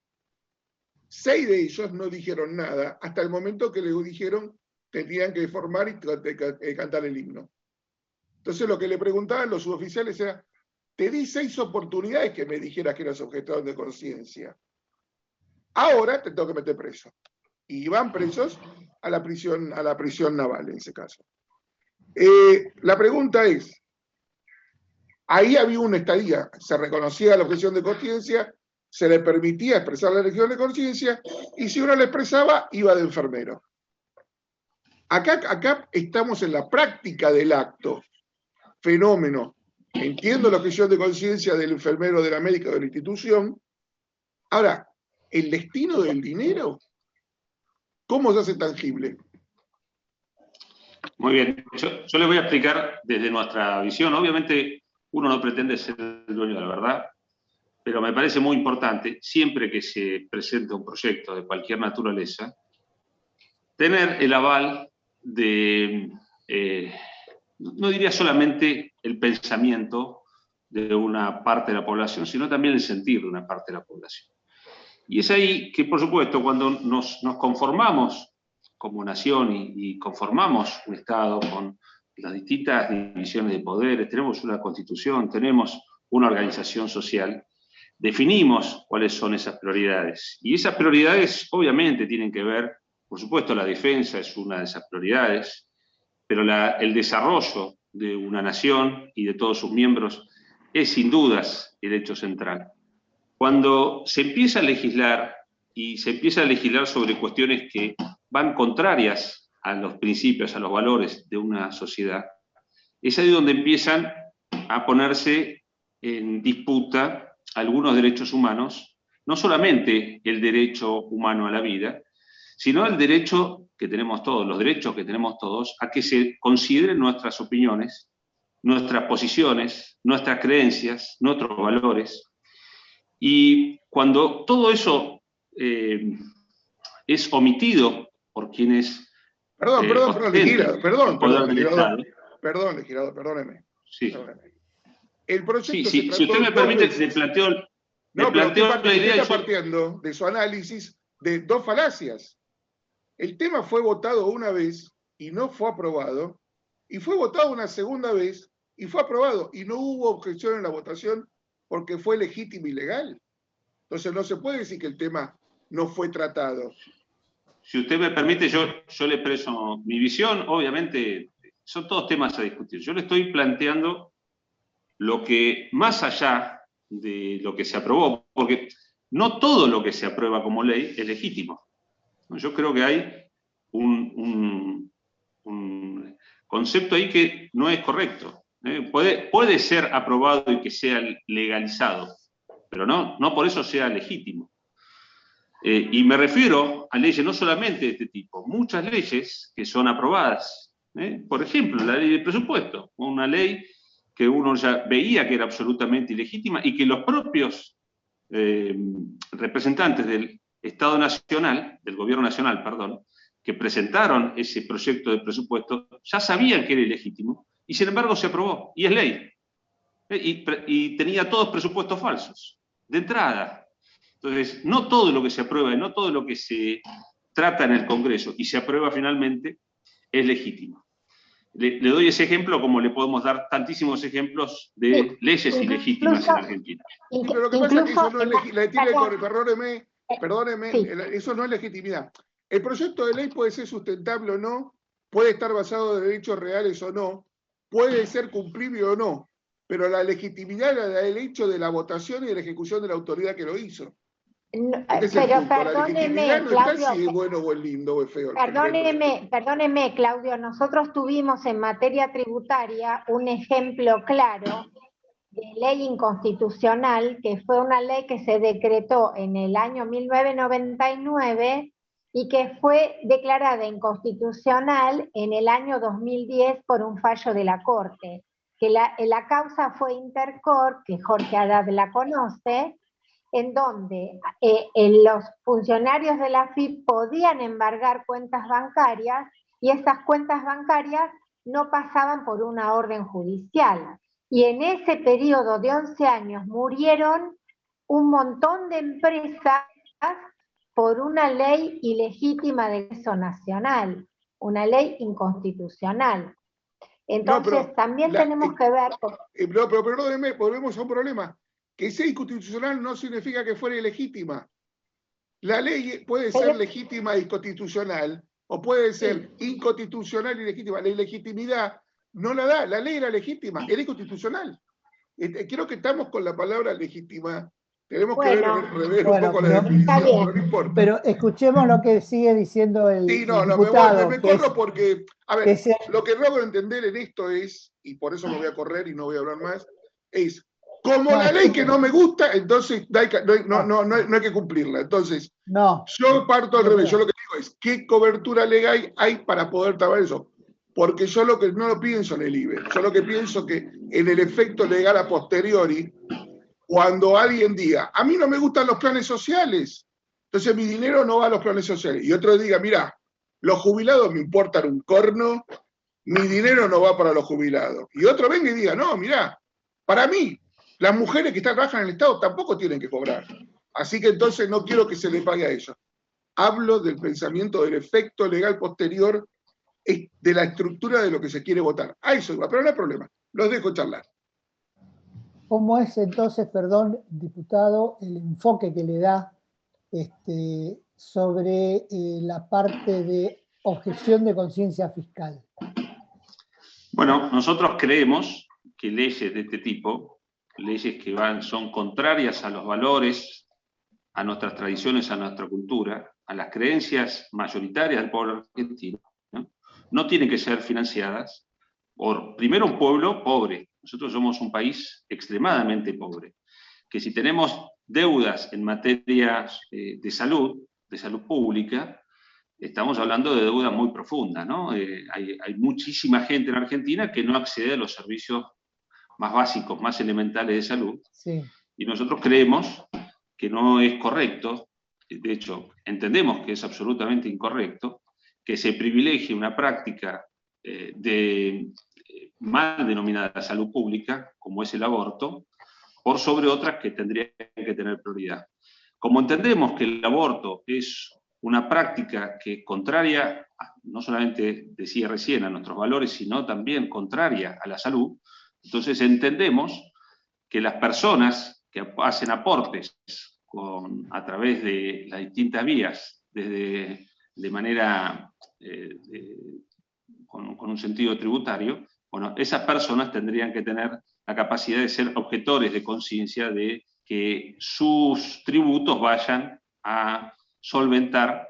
6 de ellos no dijeron nada hasta el momento que les dijeron que tenían que formar y cantar el himno. Entonces lo que le preguntaban los suboficiales era, te di 6 oportunidades que me dijeras que eras objetor de conciencia. Ahora te tengo que meter preso. Y van presos a la prisión naval en ese caso. La pregunta es, ahí había una estadía, se reconocía la objeción de conciencia, se le permitía expresar la objeción de conciencia, y si uno la expresaba, iba de enfermero. Acá estamos en la práctica del acto, fenómeno. Entiendo la objeción de conciencia del enfermero, de la médica, de la institución. Ahora, ¿el destino del dinero? ¿Cómo se hace tangible? Muy bien, yo les voy a explicar desde nuestra visión. Obviamente uno no pretende ser el dueño de la verdad, pero me parece muy importante, siempre que se presenta un proyecto de cualquier naturaleza, tener el aval de, no diría solamente el pensamiento de una parte de la población, sino también el sentir de una parte de la población. Y es ahí que, por supuesto, cuando nos conformamos como nación y conformamos un Estado con las distintas divisiones de poderes, tenemos una constitución, tenemos una organización social, definimos cuáles son esas prioridades. Y esas prioridades obviamente tienen que ver, por supuesto, la defensa es una de esas prioridades, pero el desarrollo de una nación y de todos sus miembros es sin dudas el hecho central. Cuando se empieza a legislar, y se empieza a legislar sobre cuestiones que van contrarias a los principios, a los valores de una sociedad, es ahí donde empiezan a ponerse en disputa algunos derechos humanos, no solamente el derecho humano a la vida, sino el derecho que tenemos todos, los derechos que tenemos todos, a que se consideren nuestras opiniones, nuestras posiciones, nuestras creencias, nuestros valores. Y cuando todo eso es omitido por quienes... Perdón, legislador, perdóneme. Sí. El proyecto si usted me permite, le planteo... No, pero planteo la idea está partiendo de su análisis de dos falacias. El tema fue votado una vez y no fue aprobado, y fue votado una segunda vez y fue aprobado, y no hubo objeción en la votación porque fue legítimo y legal. Entonces no se puede decir que el tema no fue tratado. Si usted me permite, yo le expreso mi visión. Obviamente, son todos temas a discutir. Yo le estoy planteando lo que, más allá de lo que se aprobó, porque no todo lo que se aprueba como ley es legítimo. Yo creo que hay un concepto ahí que no es correcto. Puede ser aprobado y que sea legalizado, pero no por eso sea legítimo. Y me refiero a leyes no solamente de este tipo, muchas leyes que son aprobadas. Por ejemplo, la ley de presupuesto, una ley que uno ya veía que era absolutamente ilegítima y que los propios representantes del Estado Nacional, del Gobierno Nacional, perdón, que presentaron ese proyecto de presupuesto, ya sabían que era ilegítimo y sin embargo se aprobó, y es ley. Y tenía todos presupuestos falsos, de entrada. Entonces, no todo lo que se aprueba y no todo lo que se trata en el Congreso y se aprueba finalmente es legítimo. Le doy ese ejemplo como le podemos dar tantísimos ejemplos de leyes ilegítimas en Argentina. Sí, pero lo que pasa es que eso no es perdóneme, eso no es legitimidad. El proyecto de ley puede ser sustentable o no, puede estar basado en derechos reales o no, puede ser cumplible o no, pero la legitimidad era el hecho de la votación y de la ejecución de la autoridad que lo hizo. No, pero perdóneme, no Claudio, está si es bueno o es lindo o es feo. Perdóneme, Claudio, nosotros tuvimos en materia tributaria un ejemplo claro de ley inconstitucional, que fue una ley que se decretó en el año 1999 y que fue declarada inconstitucional en el año 2010 por un fallo de la Corte. Que la causa fue Intercorp, que Jorge Haddad la conoce, en donde los funcionarios de la AFIP podían embargar cuentas bancarias y esas cuentas bancarias no pasaban por una orden judicial. Y en ese periodo de 11 años murieron un montón de empresas por una ley ilegítima de ingreso nacional, una ley inconstitucional. Entonces, también tenemos que ver... pero perdóneme, volvemos a un problema. Que sea inconstitucional no significa que fuera ilegítima. La ley puede ser legítima e inconstitucional, o puede ser inconstitucional y legítima. La ilegitimidad no la da. La ley era legítima, era inconstitucional. Creo que estamos con la palabra legítima. Tenemos que rever un poco la definición, pero no importa. Pero escuchemos lo que sigue diciendo el diputado. Me corro porque, a ver, lo que logro entender en esto es, y por eso me voy a correr y no voy a hablar más, es, como la ley que no me gusta, entonces no hay que cumplirla. Entonces, yo parto al revés. Yo lo que digo es, ¿qué cobertura legal hay para poder trabajar eso? Porque yo no lo pienso en el IBE. Yo lo que pienso que en el efecto legal a posteriori, cuando alguien diga, a mí no me gustan los planes sociales, entonces mi dinero no va a los planes sociales. Y otro diga, mira, los jubilados me importan un corno, mi dinero no va para los jubilados. Y otro venga y diga, no, mira, para mí, las mujeres que trabajan en el Estado tampoco tienen que cobrar. Así que entonces no quiero que se le pague a ellos. Hablo del pensamiento del efecto legal posterior de la estructura de lo que se quiere votar. A eso iba, pero no hay problema. Los dejo charlar. ¿Cómo es entonces, perdón, diputado, el enfoque que le da sobre la parte de objeción de conciencia fiscal? Bueno, nosotros creemos que leyes de este tipo, leyes que son contrarias a los valores, a nuestras tradiciones, a nuestra cultura, a las creencias mayoritarias del pueblo argentino, no tienen que ser financiadas por, primero, un pueblo pobre. Nosotros somos un país extremadamente pobre, que si tenemos deudas en materia de salud pública, estamos hablando de deuda muy profunda, ¿no? Hay muchísima gente en Argentina que no accede a los servicios más básicos, más elementales de salud. Sí. Y nosotros creemos que no es correcto, de hecho, entendemos que es absolutamente incorrecto, que se privilegie una práctica mal denominada salud pública, como es el aborto, por sobre otras que tendrían que tener prioridad. Como entendemos que el aborto es una práctica que contraria, no solamente decía recién, a nuestros valores, sino también contraria a la salud, entonces entendemos que las personas que hacen aportes a través de las distintas vías, de manera con un sentido tributario, bueno, esas personas tendrían que tener la capacidad de ser objetores de conciencia de que sus tributos vayan a solventar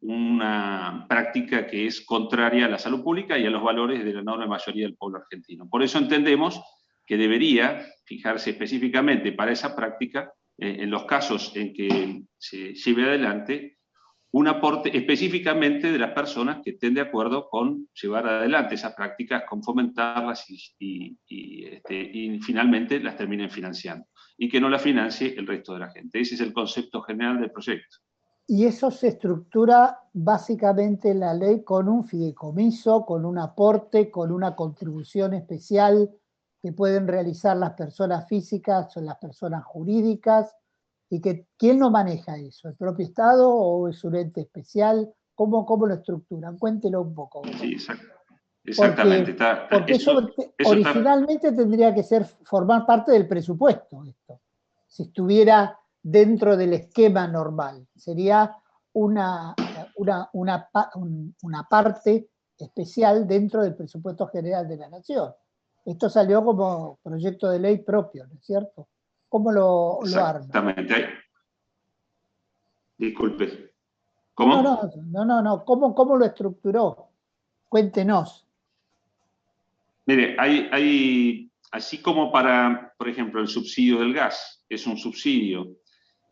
una práctica que es contraria a la salud pública y a los valores de la enorme mayoría del pueblo argentino. Por eso entendemos que debería fijarse específicamente para esa práctica, en los casos en que se lleve adelante, un aporte específicamente de las personas que estén de acuerdo con llevar adelante esas prácticas, con fomentarlas y finalmente las terminen financiando. Y que no las financie el resto de la gente. Ese es el concepto general del proyecto. Y eso se estructura básicamente en la ley con un fideicomiso, con un aporte, con una contribución especial que pueden realizar las personas físicas o las personas jurídicas, y que ¿quién lo maneja eso? ¿El propio Estado o es un ente especial? ¿Cómo lo estructuran? Cuéntelo un poco. Sí, exactamente. Porque eso originalmente tendría que formar parte del presupuesto, esto. Si estuviera dentro del esquema normal, sería una parte especial dentro del presupuesto general de la Nación. Esto salió como proyecto de ley propio, ¿no es cierto? ¿Cómo lo arma? Exactamente. Disculpe. ¿Cómo? No. ¿Cómo lo estructuró? Cuéntenos. Mire, así como para, por ejemplo, el subsidio del gas, es un subsidio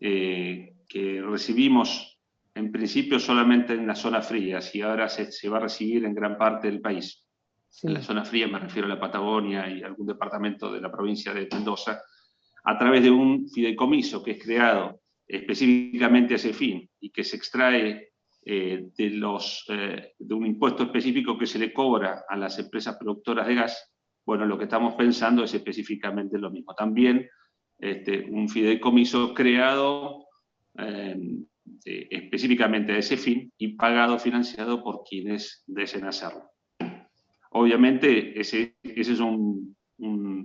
que recibimos en principio solamente en las zonas frías y ahora se va a recibir en gran parte del país. Sí. En la zona fría me refiero a la Patagonia y algún departamento de la provincia de Mendoza, a través de un fideicomiso que es creado específicamente a ese fin y que se extrae de un impuesto específico que se le cobra a las empresas productoras de gas. Bueno, lo que estamos pensando es específicamente lo mismo. También un fideicomiso creado específicamente a ese fin y pagado, financiado por quienes deseen hacerlo. Obviamente ese es un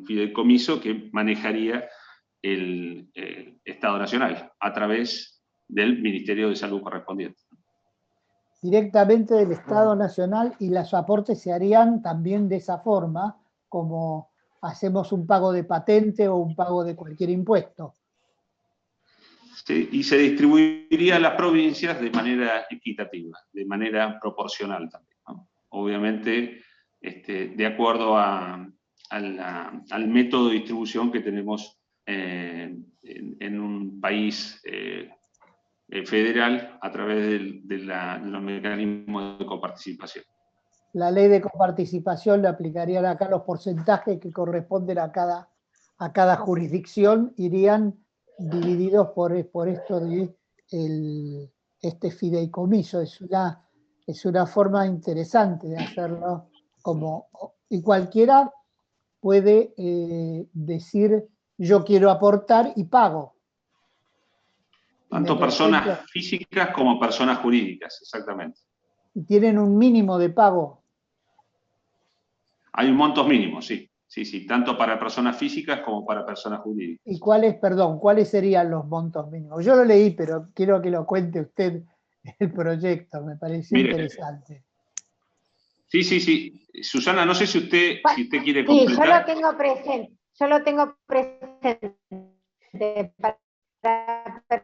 fideicomiso que manejaría el Estado Nacional a través del Ministerio de Salud correspondiente. Directamente del Estado Nacional, y los aportes se harían también de esa forma, como hacemos un pago de patente o un pago de cualquier impuesto. Sí, y se distribuiría a las provincias de manera equitativa, de manera proporcional también, ¿no? Obviamente, de acuerdo al método de distribución que tenemos en un país federal a través de los mecanismos de coparticipación. La ley de coparticipación le aplicarían acá los porcentajes que corresponden a cada jurisdicción, irían divididos por esto de este fideicomiso. Es una forma interesante de hacerlo, y cualquiera puede decir yo quiero aportar y pago. Tanto personas físicas como personas jurídicas, exactamente. ¿Y tienen un mínimo de pago? Hay un montos mínimos, sí. Sí, tanto para personas físicas como para personas jurídicas. ¿Y cuáles serían los montos mínimos? Yo lo leí, pero quiero que lo cuente usted el proyecto, me pareció interesante. Sí. Susana, no sé si usted quiere completar. Sí, yo lo tengo presente. Para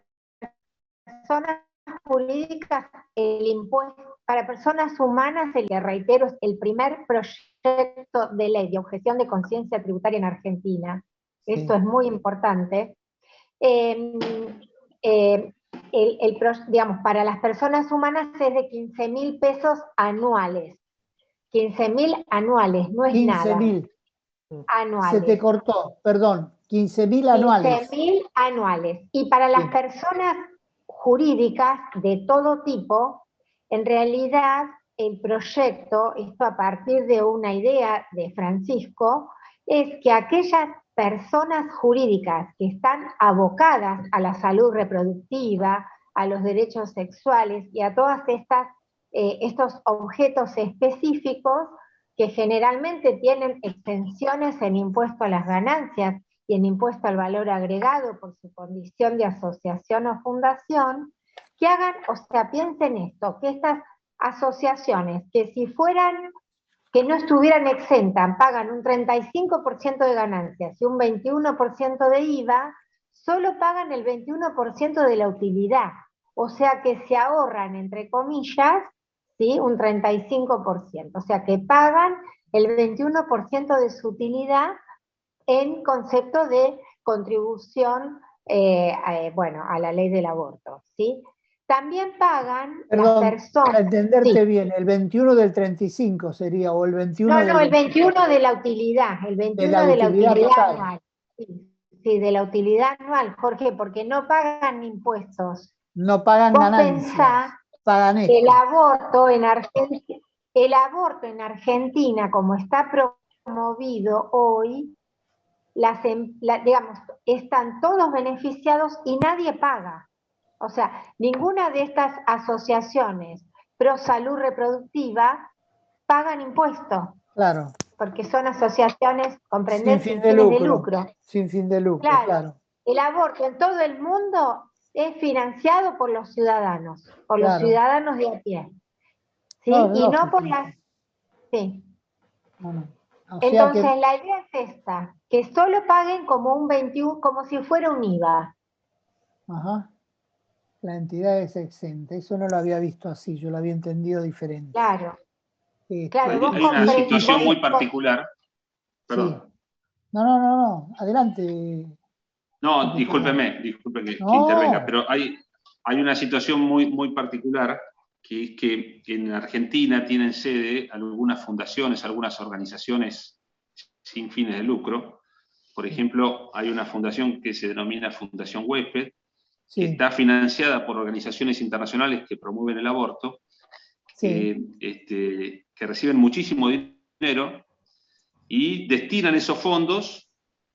personas jurídicas, el impuesto, para personas humanas, le reitero, es el primer proyecto de ley de objeción de conciencia tributaria en Argentina. Esto es muy importante. Digamos, para las personas humanas es de 15.000 pesos anuales. 15.000 anuales, no es 15 nada. 15.000 anuales. Se te cortó, perdón. 15.000 anuales. 15.000 anuales. Y para las personas jurídicas de todo tipo, en realidad el proyecto, esto a partir de una idea de Francisco, es que aquellas personas jurídicas que están abocadas a la salud reproductiva, a los derechos sexuales y a todas estos objetos específicos que generalmente tienen exenciones en impuesto a las ganancias y en impuesto al valor agregado por su condición de asociación o fundación, que hagan, o sea, piensen esto, que estas asociaciones, que si fueran, que no estuvieran exentas, pagan un 35% de ganancias y un 21% de IVA, solo pagan el 21% de la utilidad. O sea que se ahorran, entre comillas, ¿sí? Un 35%. O sea que pagan el 21% de su utilidad en concepto de contribución a la ley del aborto, ¿sí? También pagan Perdón, las personas... para entenderte sí. bien, el 21 del 35 sería, o el 21 No, del el 21 de la utilidad, el 21 la de la utilidad utilidad total. anual. Sí, de la utilidad anual, Jorge, porque no pagan impuestos. No pagan Vos ganancias, pensá pagan que esto. el aborto en Argentina, como está promovido hoy, digamos, están todos beneficiados y nadie paga. O sea, ninguna de estas asociaciones pro salud reproductiva pagan impuestos. Claro. Porque son asociaciones, comprender, Sin fin sin de fines de lucro. lucro. Sin fin de lucro, Claro, claro. el aborto en todo el mundo es financiado por los ciudadanos de a pie. ¿Sí? No, Y no lógico. por las... Sí. Bueno, o sea Entonces, que, la idea es esta, que solo paguen como un 21, como si fuera un IVA. ajá, la entidad es exenta. Eso no lo había visto así, yo lo había entendido diferente. Claro. Este, Claro, vos Hay una comprendés, situación muy particular. Perdón. Sí. No, adelante. No, discúlpeme que intervenga, No, pero hay una situación muy, muy particular, que es que en Argentina tienen sede algunas fundaciones, algunas organizaciones sin fines de lucro. Por ejemplo, hay una fundación que se denomina Fundación Huésped, que sí, está financiada por organizaciones internacionales que promueven el aborto, sí, que reciben muchísimo dinero y destinan esos fondos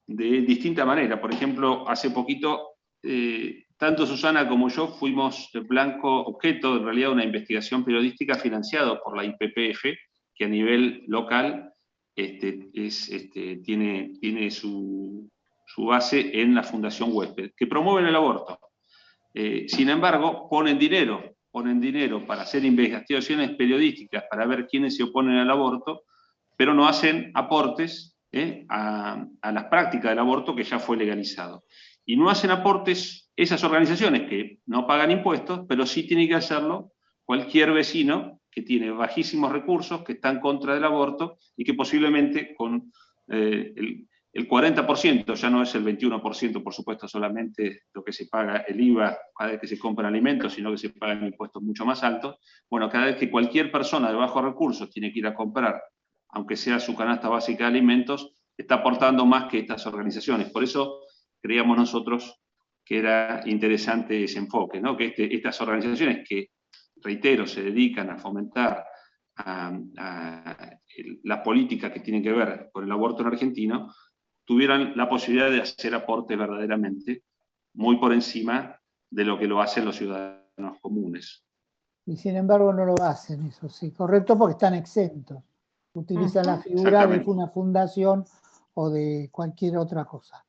de distinta manera. Por ejemplo, hace poquito, tanto Susana como yo fuimos de blanco objeto, en realidad, de una investigación periodística financiada por la IPPF, que a nivel local tiene su base en la Fundación Huésped, que promueven el aborto. Sin embargo, ponen dinero para hacer investigaciones periodísticas, para ver quiénes se oponen al aborto, pero no hacen aportes a las prácticas del aborto que ya fue legalizado. Y no hacen aportes esas organizaciones que no pagan impuestos, pero sí tiene que hacerlo cualquier vecino que tiene bajísimos recursos, que está en contra del aborto y que posiblemente con el 40%, ya no es el 21%, por supuesto, solamente lo que se paga el IVA cada vez que se compran alimentos, sino que se pagan impuestos mucho más altos. Bueno, cada vez que cualquier persona de bajos recursos tiene que ir a comprar, aunque sea su canasta básica de alimentos, está aportando más que estas organizaciones. Por eso creíamos nosotros que era interesante ese enfoque, ¿no? Que estas organizaciones que, reitero, se dedican a fomentar las políticas que tienen que ver con el aborto en Argentina, tuvieran la posibilidad de hacer aportes verdaderamente muy por encima de lo que lo hacen los ciudadanos comunes. y sin embargo no lo hacen, eso sí, correcto, porque están exentos. Utilizan la figura de una fundación o de cualquier otra cosa.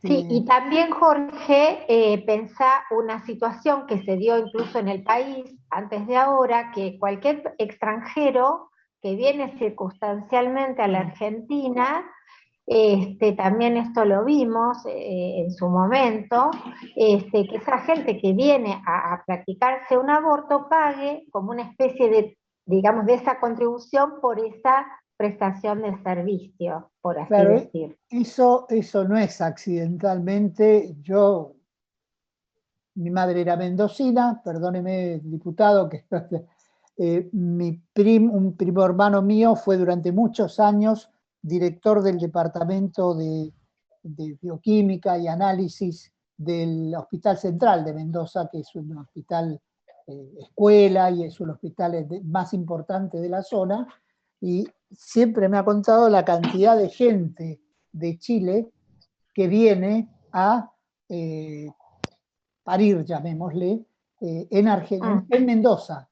Sí, y también, Jorge, pensá una situación que se dio incluso en el país antes de ahora, que cualquier extranjero que viene circunstancialmente a la Argentina, también esto lo vimos en su momento, que esa gente que viene a practicarse un aborto pague como una especie de, digamos, de esa contribución por esa prestación de servicio, por así decir. Eso no es accidentalmente. Mi madre era mendocina, perdóneme, diputado, que un primo hermano mío fue durante muchos años director del departamento de bioquímica y análisis del Hospital Central de Mendoza, que es un hospital escuela y es un hospital más importante de la zona, y siempre me ha contado la cantidad de gente de Chile que viene a parir, llamémosle, en Mendoza.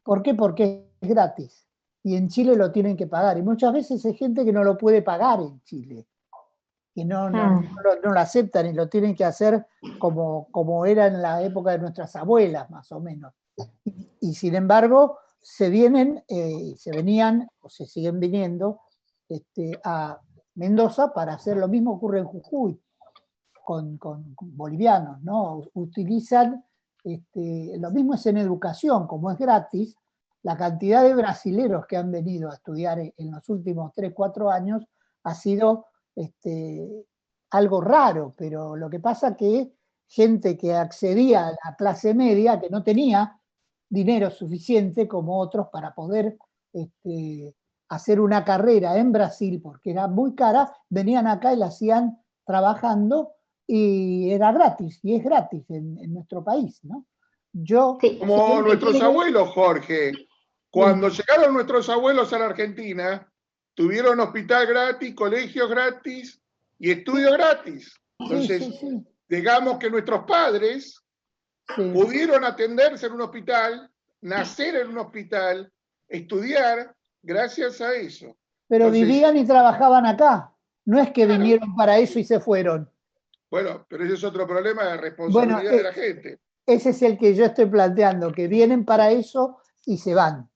¿Por qué? Porque es gratis. Y en Chile lo tienen que pagar. Y muchas veces hay gente que no lo puede pagar en Chile. Que no lo aceptan y lo tienen que hacer como era en la época de nuestras abuelas, más o menos. Y sin embargo, se venían, o se siguen viniendo, a Mendoza para hacer lo mismo. Ocurre en Jujuy con bolivianos, ¿no? Utilizan, lo mismo es en educación, como es gratis, la cantidad de brasileros que han venido a estudiar en los últimos 3, 4 años ha sido algo raro, pero lo que pasa que gente que accedía a la clase media, que no tenía dinero suficiente como otros para poder hacer una carrera en Brasil, porque era muy cara, venían acá y la hacían trabajando y era gratis, y es gratis en nuestro país, ¿no? Como nuestros abuelos, Jorge. Cuando llegaron nuestros abuelos a la Argentina, tuvieron hospital gratis, colegios gratis y estudio gratis. Entonces, digamos que nuestros padres pudieron atenderse en un hospital, nacer en un hospital, estudiar gracias a eso. Pero entonces, vivían y trabajaban acá. No es que vinieron para eso y se fueron. Bueno, pero ese es otro problema de responsabilidad de la gente. Ese es el que yo estoy planteando, que vienen para eso y se van.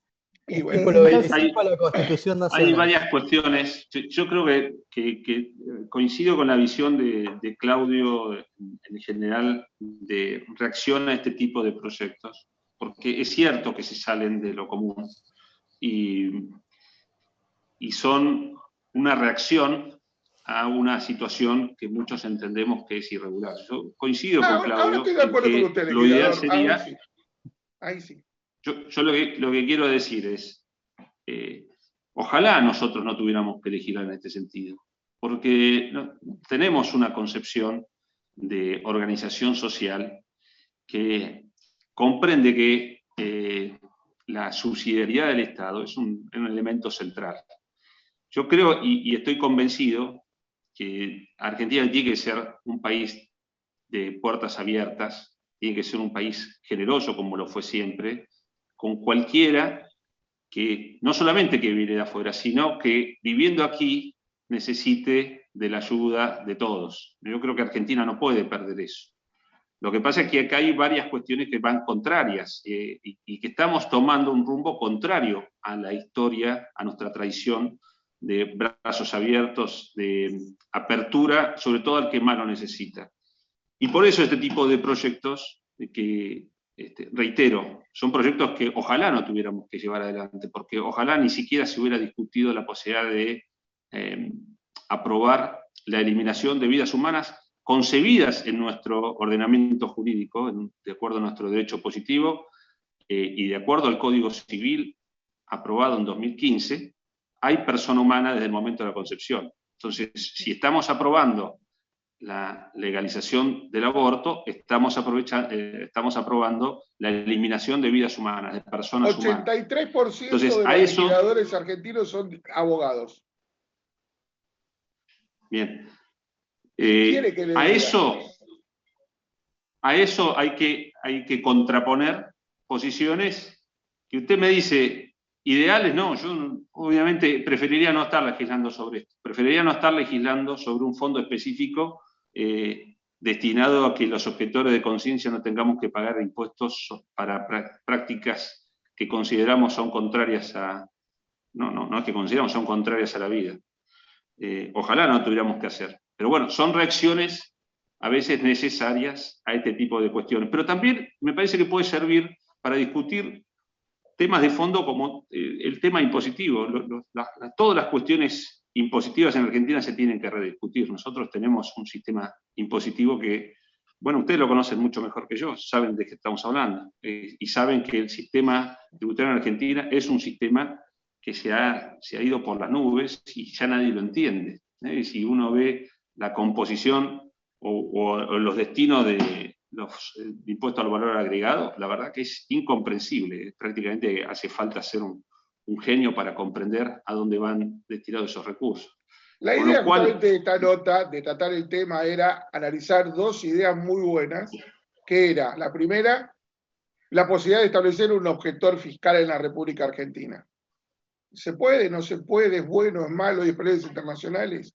Y bueno, entonces, la Constitución Nacional. Hay varias cuestiones. Yo creo que coincido con la visión de Claudio en general de reacción a este tipo de proyectos, porque es cierto que se salen de lo común y son una reacción a una situación que muchos entendemos que es irregular. Yo coincido con Claudio. Ahora estoy de acuerdo con usted, lo ideal sería... Ahí sí. Yo lo que quiero decir es, ojalá nosotros no tuviéramos que legislar en este sentido, porque tenemos una concepción de organización social que comprende que la subsidiariedad del Estado es un elemento central. Yo creo y estoy convencido que Argentina tiene que ser un país de puertas abiertas, tiene que ser un país generoso como lo fue siempre, con cualquiera que no solamente que viene de afuera, sino que viviendo aquí necesite de la ayuda de todos. Yo creo que Argentina no puede perder eso. Lo que pasa es que acá hay varias cuestiones que van contrarias y que estamos tomando un rumbo contrario a la historia, a nuestra tradición de brazos abiertos, de apertura, sobre todo al que más lo necesita. Y por eso este tipo de proyectos que, reitero, son proyectos que ojalá no tuviéramos que llevar adelante, porque ojalá ni siquiera se hubiera discutido la posibilidad de aprobar la eliminación de vidas humanas concebidas en nuestro ordenamiento jurídico, de acuerdo a nuestro derecho positivo, y de acuerdo al Código Civil aprobado en 2015, hay persona humana desde el momento de la concepción. Entonces, si estamos aprobando la legalización del aborto, estamos aprobando la eliminación de vidas humanas, de personas humanas. 83% Entonces, de los legisladores argentinos son abogados. Bien. A eso hay que contraponer posiciones que usted me dice, ideales, no, yo obviamente preferiría no estar legislando sobre esto, preferiría no estar legislando sobre un fondo específico destinado a que los objetores de conciencia no tengamos que pagar impuestos para prácticas que consideramos son contrarias a... No es que consideramos, son contrarias a la vida. Ojalá no tuviéramos que hacer. Pero bueno, son reacciones a veces necesarias a este tipo de cuestiones. Pero también me parece que puede servir para discutir temas de fondo como el tema impositivo. Todas las cuestiones impositivas en Argentina se tienen que rediscutir. Nosotros tenemos un sistema impositivo que, bueno, ustedes lo conocen mucho mejor que yo, saben de qué estamos hablando, y saben que el sistema tributario en Argentina es un sistema que se ha ido por las nubes y ya nadie lo entiende. Si uno ve la composición o los destinos de los impuestos al valor agregado, la verdad que es incomprensible. Prácticamente hace falta ser un genio para comprender a dónde van destinados esos recursos. La Con lo idea cual- justamente de esta nota, de tratar el tema, era analizar dos ideas muy buenas, que era, la primera, la posibilidad de establecer un objetor fiscal en la República Argentina. ¿Se puede? ¿No se puede? ¿Es bueno? ¿Es malo? ¿Hay experiencias internacionales?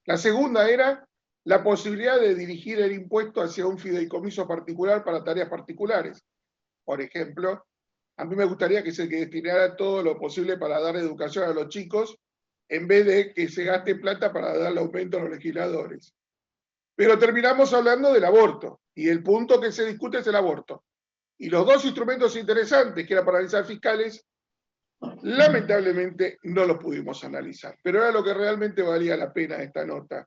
La segunda era la posibilidad de dirigir el impuesto hacia un fideicomiso particular para tareas particulares. Por ejemplo, a mí me gustaría que se destinara todo lo posible para dar educación a los chicos, en vez de que se gaste plata para darle aumento a los legisladores. Pero terminamos hablando del aborto, y el punto que se discute es el aborto. Y los dos instrumentos interesantes, que era para analizar fiscales, lamentablemente no los pudimos analizar. Pero era lo que realmente valía la pena esta nota,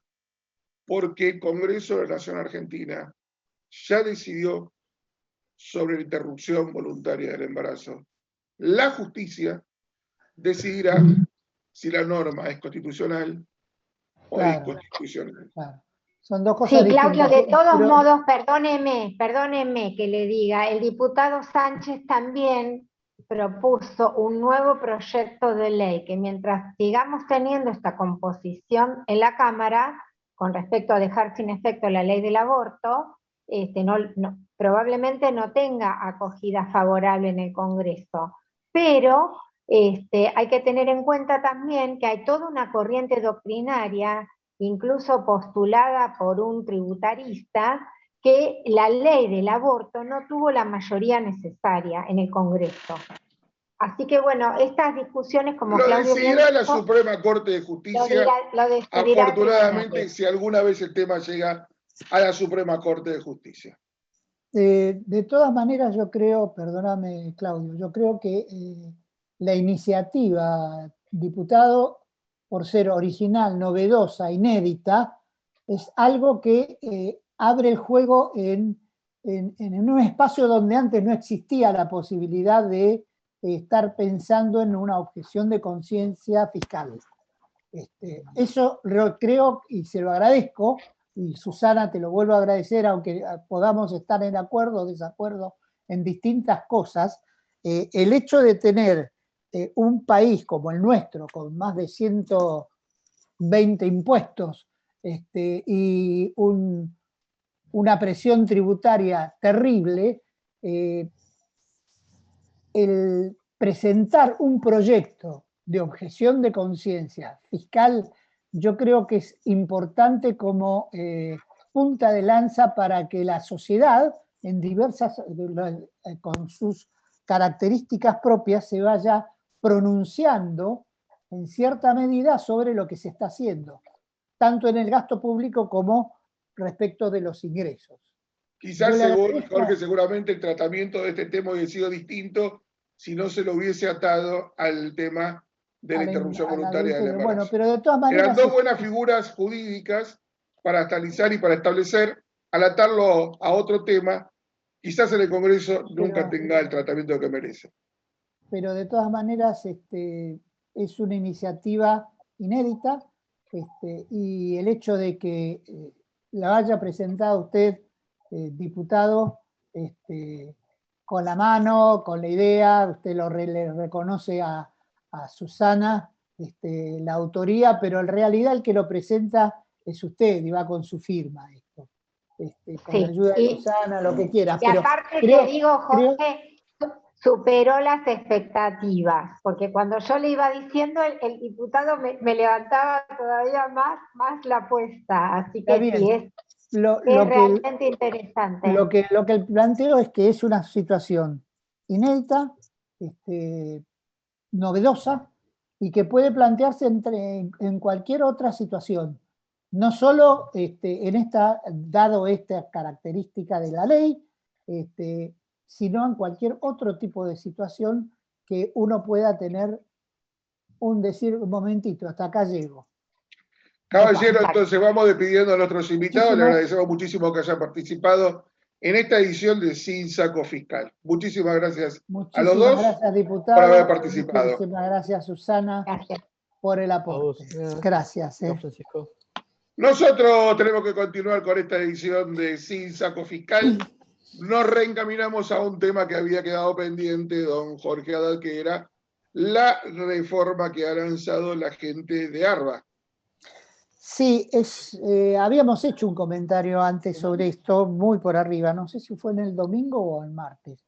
porque el Congreso de la Nación Argentina ya decidió sobre la interrupción voluntaria del embarazo. La justicia decidirá si la norma es constitucional o inconstitucional. Claro. Son dos cosas Sí, Claudio, distintas. de todos Pero- modos, perdóneme que le diga, el diputado Sánchez también propuso un nuevo proyecto de ley que mientras sigamos teniendo esta composición en la Cámara, con respecto a dejar sin efecto la ley del aborto, probablemente no tenga acogida favorable en el Congreso. Pero hay que tener en cuenta también que hay toda una corriente doctrinaria, incluso postulada por un tributarista, que la ley del aborto no tuvo la mayoría necesaria en el Congreso. Así que bueno, estas discusiones, como Lo Claudio bien decidirá la dijo, Suprema Corte de Justicia, lo decidirá el afortunadamente, tribunal. si alguna vez el tema llega a la Suprema Corte de Justicia. De todas maneras, yo creo, perdóname Claudio, yo creo que la iniciativa, diputado, por ser original, novedosa, inédita, es algo que abre el juego en un espacio donde antes no existía la posibilidad de estar pensando en una objeción de conciencia fiscal. Eso lo creo y se lo agradezco, y Susana, te lo vuelvo a agradecer, aunque podamos estar en acuerdo o desacuerdo en distintas cosas. El hecho de tener un país como el nuestro, con más de 120 impuestos y una presión tributaria terrible, el presentar un proyecto de objeción de conciencia fiscal, yo creo que es importante como punta de lanza para que la sociedad, en diversas, con sus características propias, se vaya pronunciando en cierta medida sobre lo que se está haciendo, tanto en el gasto público como respecto de los ingresos. Quizás, según Jorge, seguramente el tratamiento de este tema hubiese sido distinto si no se lo hubiese atado al tema de la interrupción voluntaria del embarazo. Bueno, pero de todas maneras, eran dos buenas figuras jurídicas para analizar y para establecer. Al atarlo a otro tema, quizás en el Congreso nunca tenga el tratamiento que merece. Pero de todas maneras es una iniciativa inédita, y el hecho de que la haya presentado usted, diputado, con la mano, con la idea, usted le reconoce a Susana la autoría, pero en realidad el que lo presenta es usted y va con su firma esto. Con la ayuda de Susana, lo que quiera. Y aparte te digo, Jorge, superó las expectativas, porque cuando yo le iba diciendo, el diputado me levantaba todavía más la apuesta, así que sí, es realmente interesante. Lo que planteo es que es una situación inédita, novedosa, y que puede plantearse en cualquier otra situación. No solo dado esta característica de la ley, sino en cualquier otro tipo de situación que uno pueda tener un momentito, hasta acá llego. Caballero, entonces vamos despidiendo a nuestros invitados. Le agradecemos muchísimo que hayan participado en esta edición de Sin Saco Fiscal. Muchísimas gracias a los dos. Gracias, diputado, por haber participado. Muchísimas gracias, Susana, por el aporte. Gracias. Francisco. Nosotros tenemos que continuar con esta edición de Sin Saco Fiscal. Nos reencaminamos a un tema que había quedado pendiente, don Jorge Haddad, que era la reforma que ha lanzado la gente de ARBA. Sí, habíamos hecho un comentario antes sobre esto, muy por arriba, no sé si fue en el domingo o el martes,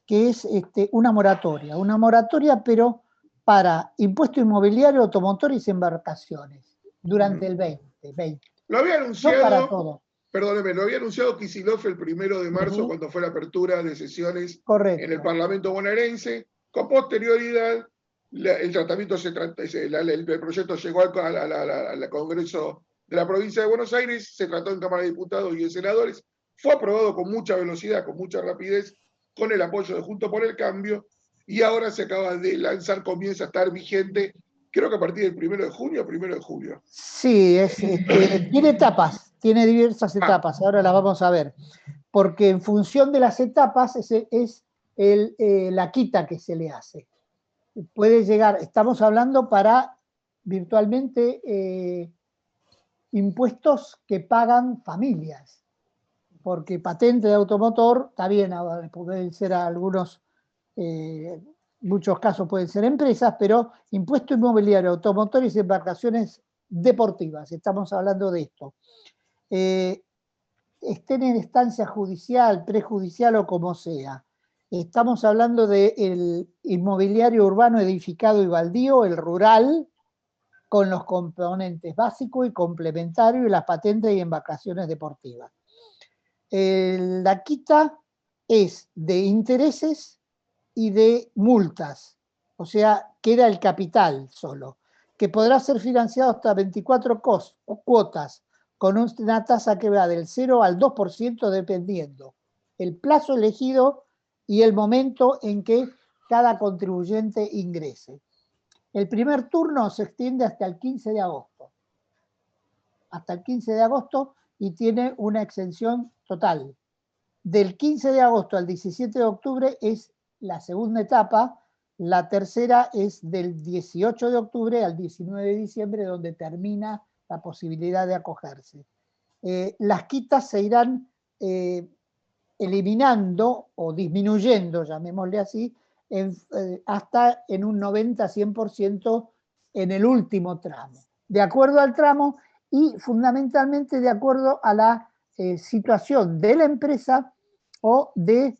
que es una moratoria pero para impuesto inmobiliario, automotores y embarcaciones durante el 2020. Lo había No para anunciado, todo. perdóneme, lo había anunciado Kicillof el 1 de marzo, cuando fue la apertura de sesiones en el Parlamento bonaerense. Con posterioridad, el tratamiento el proyecto llegó al Congreso de la provincia de Buenos Aires, se trató en Cámara de Diputados y de Senadores, fue aprobado con mucha velocidad, con mucha rapidez, con el apoyo de Juntos por el Cambio, y ahora se acaba de lanzar, comienza a estar vigente, creo que a partir del 1 de junio o 1 de julio. Sí, tiene etapas, tiene diversas etapas, ahora las vamos a ver, porque en función de las etapas es la quita que se le hace. Puede llegar, estamos hablando para virtualmente impuestos que pagan familias, porque patente de automotor, está bien, pueden ser algunos, muchos casos pueden ser empresas, pero impuesto inmobiliario, automotores y embarcaciones deportivas, estamos hablando de esto. Estén en instancia judicial, prejudicial o como sea. Estamos hablando del inmobiliario urbano edificado y baldío, el rural, con los componentes básico y complementario y las patentes y embarcaciones deportivas. La quita es de intereses y de multas, o sea, queda el capital solo, que podrá ser financiado hasta 24 cuotas, con una tasa que va del 0 al 2% dependiendo el plazo elegido y el momento en que cada contribuyente ingrese. El primer turno se extiende hasta el 15 de agosto. Hasta el 15 de agosto y tiene una exención total. Del 15 de agosto al 17 de octubre es la segunda etapa, la tercera es del 18 de octubre al 19 de diciembre, donde termina la posibilidad de acogerse. Las quitas se irán eliminando o disminuyendo, llamémosle así, hasta en un 90-100% en el último tramo, de acuerdo al tramo y fundamentalmente de acuerdo a la situación de la empresa o de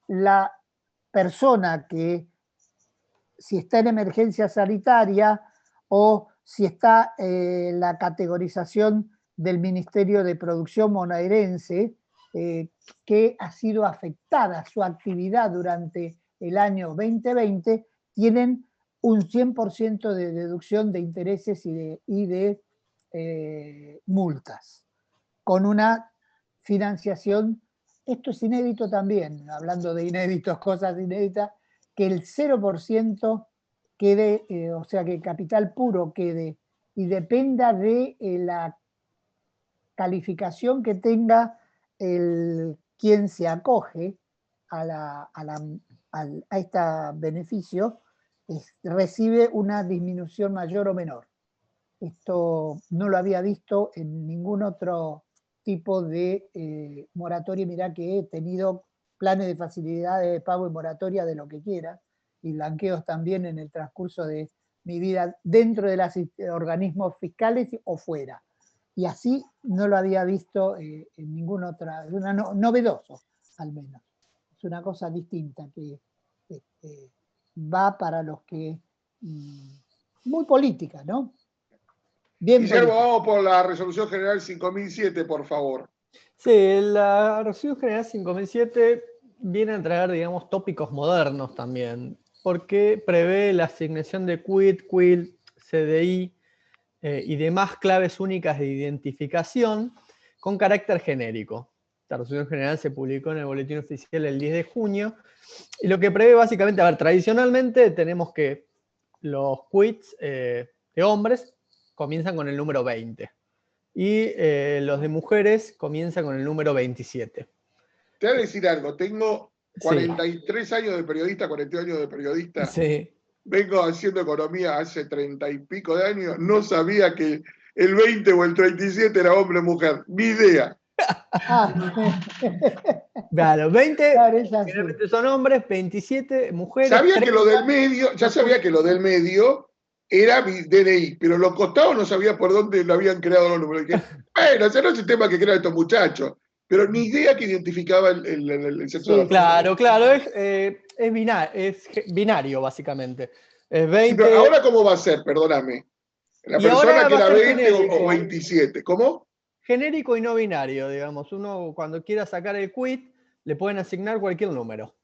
la persona que, si está en emergencia sanitaria o si está la categorización del Ministerio de Producción bonaerense, que ha sido afectada su actividad durante el año 2020, tienen un 100% de deducción de intereses y de multas, con una financiación, esto es inédito también, hablando de inéditos, cosas inéditas, que el 0% quede, o sea, que el capital puro quede y dependa de la calificación que tenga quien se acoge a este beneficio, recibe una disminución mayor o menor. Esto no lo había visto en ningún otro tipo de moratoria. Mirá que he tenido planes de facilidad de pago y moratoria de lo que quiera, y blanqueos también en el transcurso de mi vida dentro de los organismos fiscales o fuera. Y así no lo había visto en ninguna otra, novedoso al menos. Es una cosa distinta que va para los que... muy política, ¿no? Bien, Guillermo, vamos por la Resolución General 5007, por favor. Sí, la Resolución General 5007 viene a traer, digamos, tópicos modernos también, porque prevé la asignación de quit, quil, CDI y demás claves únicas de identificación con carácter genérico. La Resolución General se publicó en el Boletín Oficial el 10 de junio, y lo que prevé básicamente, a ver, tradicionalmente tenemos que los quits de hombres comienzan con el número 20 y los de mujeres comienzan con el número 27. Te voy a decir algo, tengo 43 años de periodista, 42 años de periodista. Sí. Vengo haciendo economía hace 30 y pico de años, no sabía que el 20 o el 37 era hombre o mujer, ni idea. Claro, 20 generalmente son hombres, 27 mujeres. Sabía 30, que lo del medio, ya sabía que lo del medio era mi DNI, pero los costados no sabía por dónde lo habían creado los números. Dije, bueno, ese no es el sistema que crean estos muchachos, pero ni idea que identificaba el sexo de la persona. Claro, es binario, básicamente. Es Sí, 20, pero ahora, ¿cómo va a ser? Perdóname. La y persona ahora que va a era ser 20 o genérico. 27. ¿Cómo? Genérico y no binario, digamos. Uno cuando quiera sacar el quit, le pueden asignar cualquier número.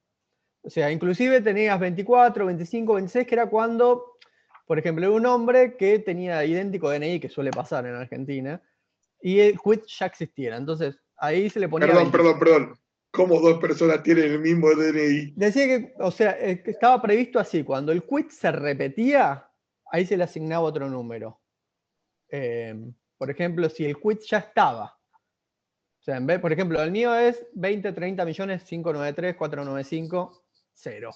O sea, inclusive tenías 24, 25, 26, que era cuando, por ejemplo, un hombre que tenía idéntico DNI, que suele pasar en Argentina, y el quit ya existiera. Entonces, ahí se le ponía Perdón. ¿Cómo dos personas tienen el mismo DNI? Decía que, o sea, que estaba previsto así, cuando el quit se repetía, ahí se le asignaba otro número. Por ejemplo, si el quit ya estaba. O sea, en vez, por ejemplo, el mío es 20, 30 millones, 593, 495, 0.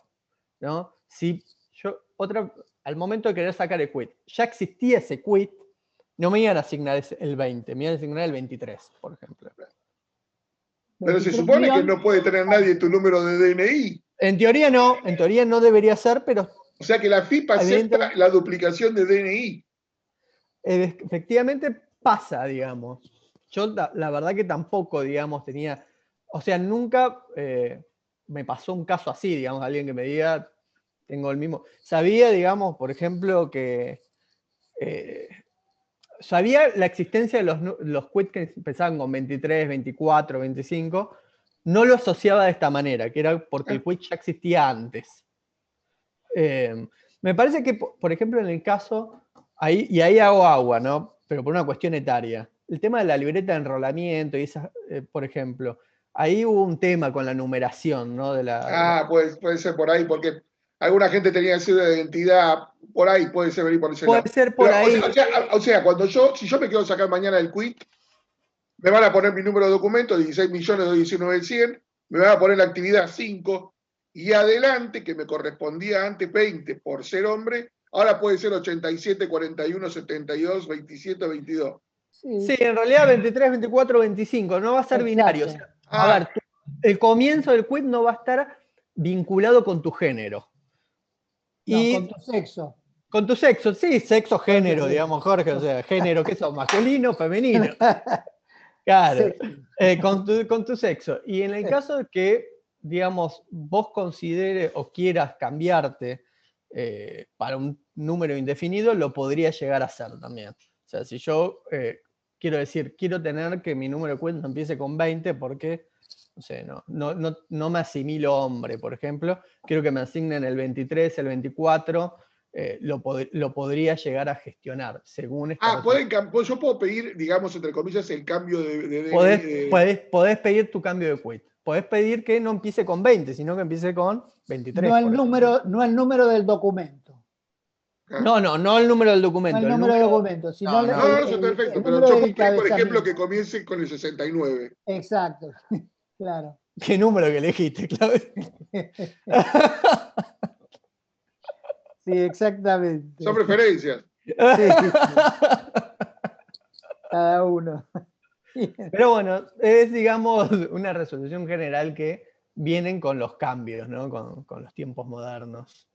¿No? Si yo, al momento de querer sacar el quit, ya existía ese quit, no me iban a asignar el 20, me iban a asignar el 23, por ejemplo. Pero se supone que no puede tener nadie tu número de DNI. En teoría no debería ser, pero... O sea que la FIP acepta la duplicación de DNI. Efectivamente pasa, digamos. Yo la verdad que tampoco, digamos, tenía... O sea, nunca me pasó un caso así, digamos, alguien que me diga, tengo el mismo... Sabía, digamos, por ejemplo, que... sabía la existencia de los quits que empezaban con 23, 24, 25, no lo asociaba de esta manera, que era porque el quit ya existía antes. Me parece que, por ejemplo, en el caso, ahí hago agua, ¿no? Pero por una cuestión etaria. El tema de la libreta de enrolamiento y esas, por ejemplo, ahí hubo un tema con la numeración, ¿no? Puede ser por ahí, porque alguna gente tenía cédula de identidad, por ahí puede ser por ese lado. Puede ser por ahí. O sea, si yo me quiero sacar mañana el quit, me van a poner mi número de documento, 16.219.100, me van a poner la actividad 5, y adelante, que me correspondía antes 20 por ser hombre, ahora puede ser 87, 41, 72, 27, 22. Sí, en realidad 23, 24, 25, no va a ser binario. O sea, a ver, el comienzo del quit no va a estar vinculado con tu género. No, con tu sexo. Con tu sexo, sí, sexo, género, digamos, Jorge, o sea, género, ¿qué sos? Masculino, femenino. Claro, sí. Con tu sexo. Y en el caso de que, digamos, vos consideres o quieras cambiarte para un número indefinido, lo podría llegar a hacer también. O sea, si yo quiero tener que mi número de cuenta empiece con 20 porque, no sé, no me asimilo hombre, por ejemplo, quiero que me asignen el 23, el 24, lo podría llegar a gestionar según yo puedo pedir, digamos, entre comillas, el cambio de podés pedir tu cambio de quit. Podés pedir que no empiece con 20, sino que empiece con 23. No el número del documento. No el número del documento. No el número del documento, sino eso está perfecto, pero yo puedo pedir, por ejemplo, que comience con el 69. Exacto, claro. ¿Qué número que elegiste, Claudio? Sí, exactamente. Son preferencias. Sí. Cada uno. Pero bueno, es, digamos, una resolución general que vienen con los cambios, ¿no? Con los tiempos modernos.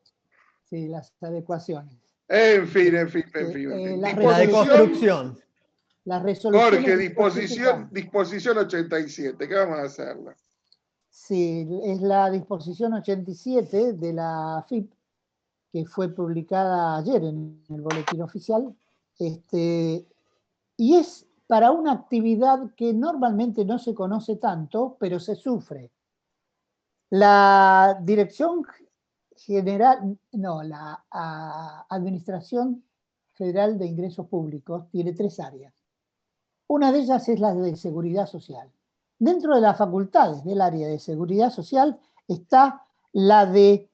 Sí, las adecuaciones. En fin. La deconstrucción. Las resoluciones. Jorge, disposición 87. ¿Qué vamos a hacerla? Sí, es la disposición 87 de la FIP, que fue publicada ayer en el boletín oficial, y es para una actividad que normalmente no se conoce tanto, pero se sufre. La Dirección General, la Administración Federal de Ingresos Públicos tiene 3 áreas. Una de ellas es la de Seguridad Social. Dentro de las facultades del área de Seguridad Social está la de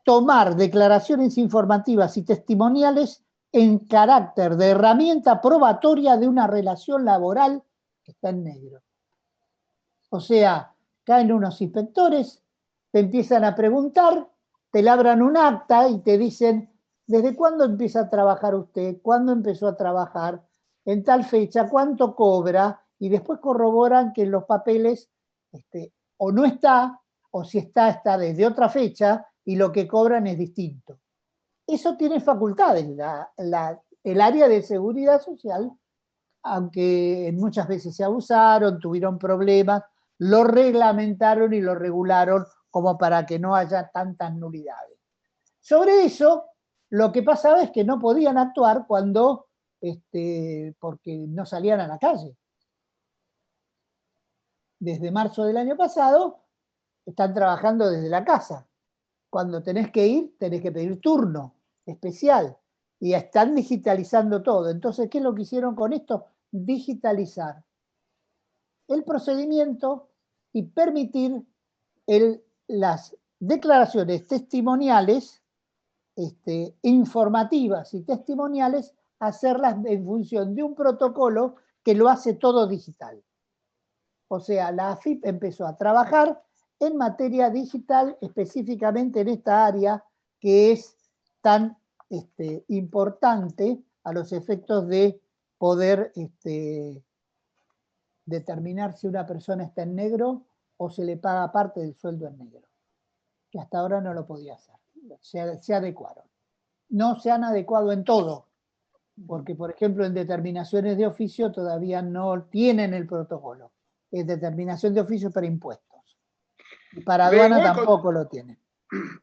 tomar declaraciones informativas y testimoniales en carácter de herramienta probatoria de una relación laboral que está en negro. O sea, caen unos inspectores, te empiezan a preguntar, te labran un acta y te dicen, ¿desde cuándo empieza a trabajar usted? ¿Cuándo empezó a trabajar? En tal fecha, ¿cuánto cobra? Y después corroboran que en los papeles o no está, o si está desde otra fecha, y lo que cobran es distinto. eso tiene facultades. El área de seguridad social, aunque muchas veces se abusaron, tuvieron problemas, lo reglamentaron y lo regularon como para que no haya tantas nulidades. Sobre eso, lo que pasaba es que no podían actuar cuando, porque no salían a la calle. Desde marzo del año pasado, están trabajando desde la casa. Cuando tenés que ir, tenés que pedir turno especial. Y están digitalizando todo. Entonces, ¿qué es lo que hicieron con esto? Digitalizar el procedimiento y permitir las declaraciones testimoniales, informativas y testimoniales, hacerlas en función de un protocolo que lo hace todo digital. O sea, la AFIP empezó a trabajar en materia digital, específicamente en esta área que es tan importante a los efectos de poder determinar si una persona está en negro o se le paga parte del sueldo en negro, que hasta ahora no lo podía hacer. Se adecuaron. No se han adecuado en todo, porque, por ejemplo, en determinaciones de oficio todavía no tienen el protocolo. Es determinación de oficio para impuestos. Y para aduana tampoco lo tienen.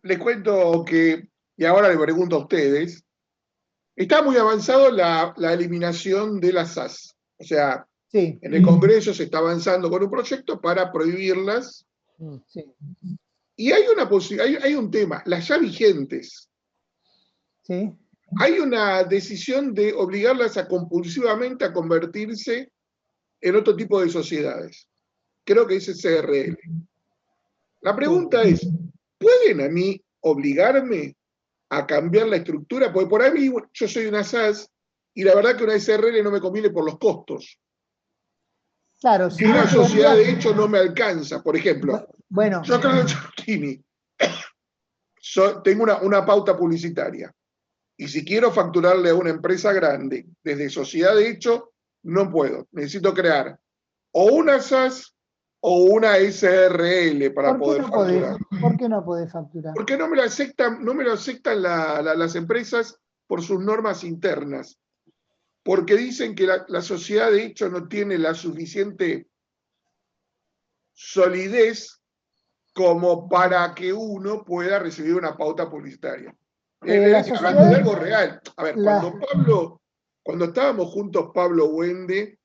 Les cuento que, y ahora le pregunto a ustedes, está muy avanzado la eliminación de las SAS. O sea, sí, en el Congreso se está avanzando con un proyecto para prohibirlas. Sí. Y hay un tema, las ya vigentes. Sí. Hay una decisión de obligarlas a compulsivamente a convertirse en otro tipo de sociedades. Creo que es SRL. La pregunta es, ¿pueden a mí obligarme a cambiar la estructura? Porque por ahí yo soy una SAS y la verdad que una SRL no me conviene por los costos. Claro, si una sociedad de hecho no me alcanza. Por ejemplo, bueno, yo creo que tengo una pauta publicitaria. Y si quiero facturarle a una empresa grande desde sociedad de hecho, no puedo. Necesito crear o una SAS o una SRL para poder facturar. ¿Por qué no podés facturar? Porque no me lo aceptan las empresas por sus normas internas. Porque dicen que la sociedad de hecho no tiene la suficiente solidez como para que uno pueda recibir una pauta publicitaria. Hablando de algo real. A ver, cuando estábamos juntos, Pablo Wende,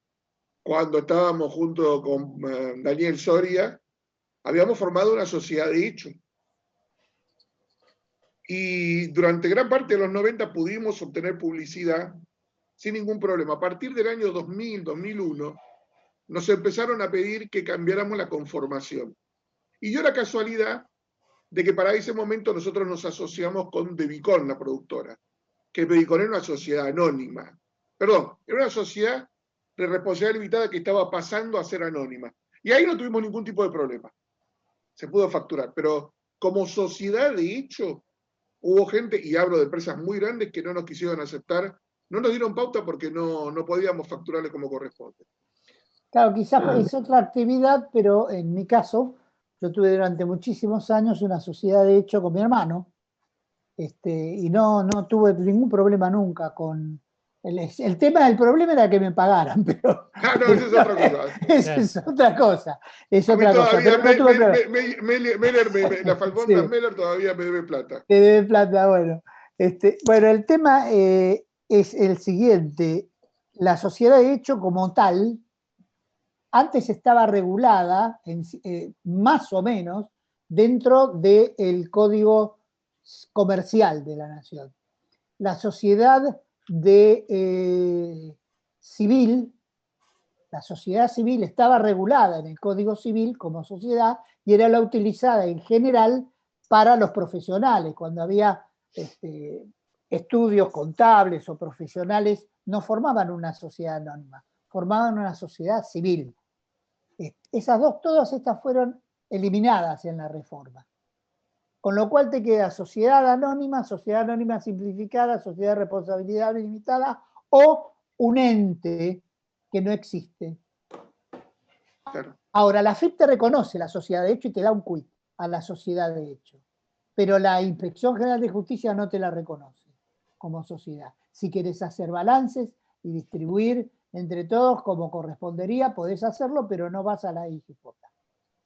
cuando estábamos juntos con Daniel Soria, habíamos formado una sociedad de hecho. Y durante gran parte de los 90 pudimos obtener publicidad sin ningún problema. A partir del año 2000, 2001, nos empezaron a pedir que cambiáramos la conformación. Y dio la casualidad de que para ese momento nosotros nos asociamos con Devicon, la productora, que Devicon era una sociedad anónima. Perdón, era una sociedad de responsabilidad limitada que estaba pasando a ser anónima. Y ahí no tuvimos ningún tipo de problema. Se pudo facturar. Pero como sociedad, de hecho, hubo gente, y hablo de empresas muy grandes, que no nos quisieron aceptar, no nos dieron pauta porque no podíamos facturarle como corresponde. Claro, quizás es otra actividad, pero en mi caso, yo tuve durante muchísimos años una sociedad de hecho con mi hermano, y no tuve ningún problema nunca con... El tema del problema era que me pagaran, pero... no, esa es otra cosa. Esa es otra cosa. Es a mí otra cosa. Pero no tuve problema. La Falfonda sí. Meller todavía me debe plata. Me debe plata, bueno. Bueno, el tema es el siguiente. La sociedad de hecho como tal, antes estaba regulada, más o menos, dentro del Código Comercial de la Nación. La sociedad civil estaba regulada en el Código Civil como sociedad y era la utilizada en general para los profesionales. Cuando había estudios contables o profesionales, no formaban una sociedad anónima, formaban una sociedad civil. Todas estas fueron eliminadas en la reforma. Con lo cual te queda sociedad anónima simplificada, sociedad de responsabilidad limitada o un ente que no existe. Claro. Ahora, la AFIP te reconoce la sociedad de hecho y te da un quit a la sociedad de hecho, pero la Inspección General de Justicia no te la reconoce. como sociedad. Si querés hacer balances y distribuir entre todos como correspondería, podés hacerlo, pero no vas a la IGJ.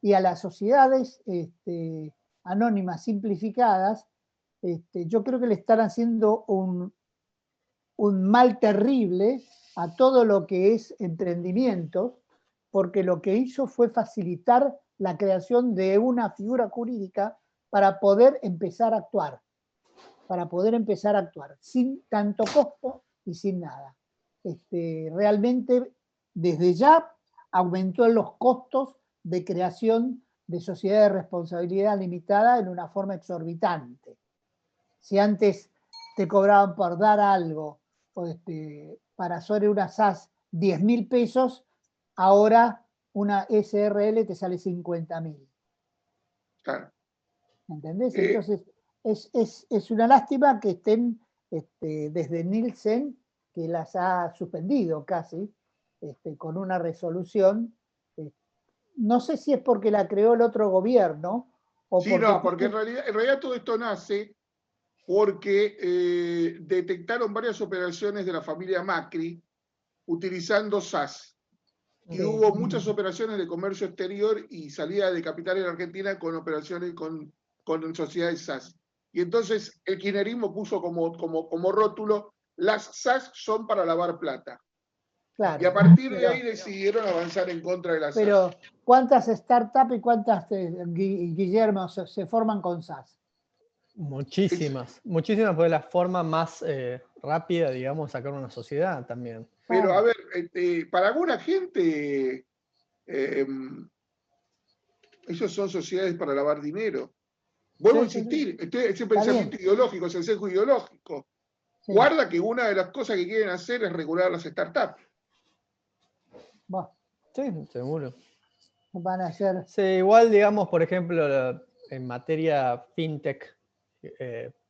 Y a las sociedades anónimas simplificadas, yo creo que le están haciendo un mal terrible a todo lo que es emprendimiento, porque lo que hizo fue facilitar la creación de una figura jurídica para poder empezar a actuar, sin tanto costo y sin nada. Realmente, desde ya, aumentó los costos de creación de sociedades de responsabilidad limitada en una forma exorbitante. Si antes te cobraban por dar algo, para sobre una SAS 10.000 pesos, ahora una SRL te sale 50.000. Claro. ¿Entendés? Entonces, es una lástima que estén desde Nielsen, que las ha suspendido casi, con una resolución. No sé si es porque la creó el otro gobierno o Sí, porque... no, porque en realidad todo esto nace porque detectaron varias operaciones de la familia Macri utilizando SAS. Y Sí. hubo muchas operaciones de comercio exterior y salida de capitales en Argentina con operaciones con sociedades SAS. Y entonces el kirchnerismo puso como rótulo: las SAS son para lavar plata. Claro, y a partir de ahí decidieron avanzar en contra de las SAS. Pero, ¿cuántas startups y cuántas, Guillermo, se forman con SAS? Muchísimas, muchísimas, porque es la forma más rápida, digamos, de sacar una sociedad también. Pero, a ver, para alguna gente, esos son sociedades para lavar dinero. Vuelvo a insistir, ese pensamiento ideológico, es el sesgo ideológico. Sí. Guarda que una de las cosas que quieren hacer es regular las startups. Sí, seguro. Van a hacer... Sí, igual, digamos, por ejemplo, en materia fintech,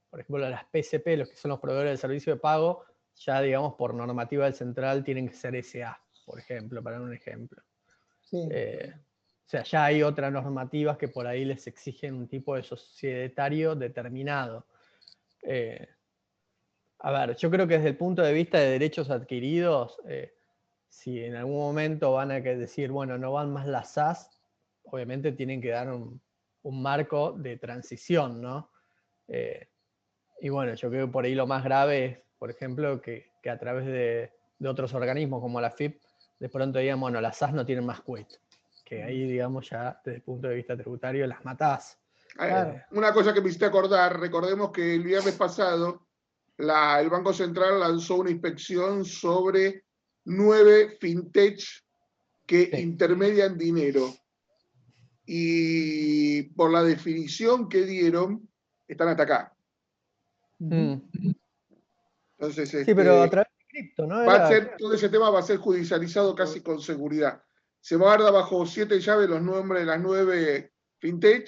por ejemplo, las PSP, los que son los proveedores de servicio de pago, ya, digamos, por normativa del central tienen que ser SA, por ejemplo, para un ejemplo. Sí. O sea, ya hay otras normativas que por ahí les exigen un tipo de societario determinado. A ver, yo creo que desde el punto de vista de derechos adquiridos, si en algún momento van a decir, bueno, no van más las SAS, obviamente tienen que dar un marco de transición, ¿no? Y bueno, yo creo que por ahí lo más grave es, por ejemplo, que a través de otros organismos como la FIP, de pronto digan, bueno, las SAS no tienen más quit. Que ahí, digamos, ya desde el punto de vista tributario las matás. Claro. Una cosa que me hiciste acordar, recordemos que el viernes pasado el Banco Central lanzó una inspección sobre 9 fintech que intermedian dinero. Y por la definición que dieron, están hasta acá. Entonces, sí, pero a través de cripto, ¿no? Todo ese tema va a ser judicializado casi con seguridad. Se va a dar bajo 7 llaves los nombres de las 9 fintech,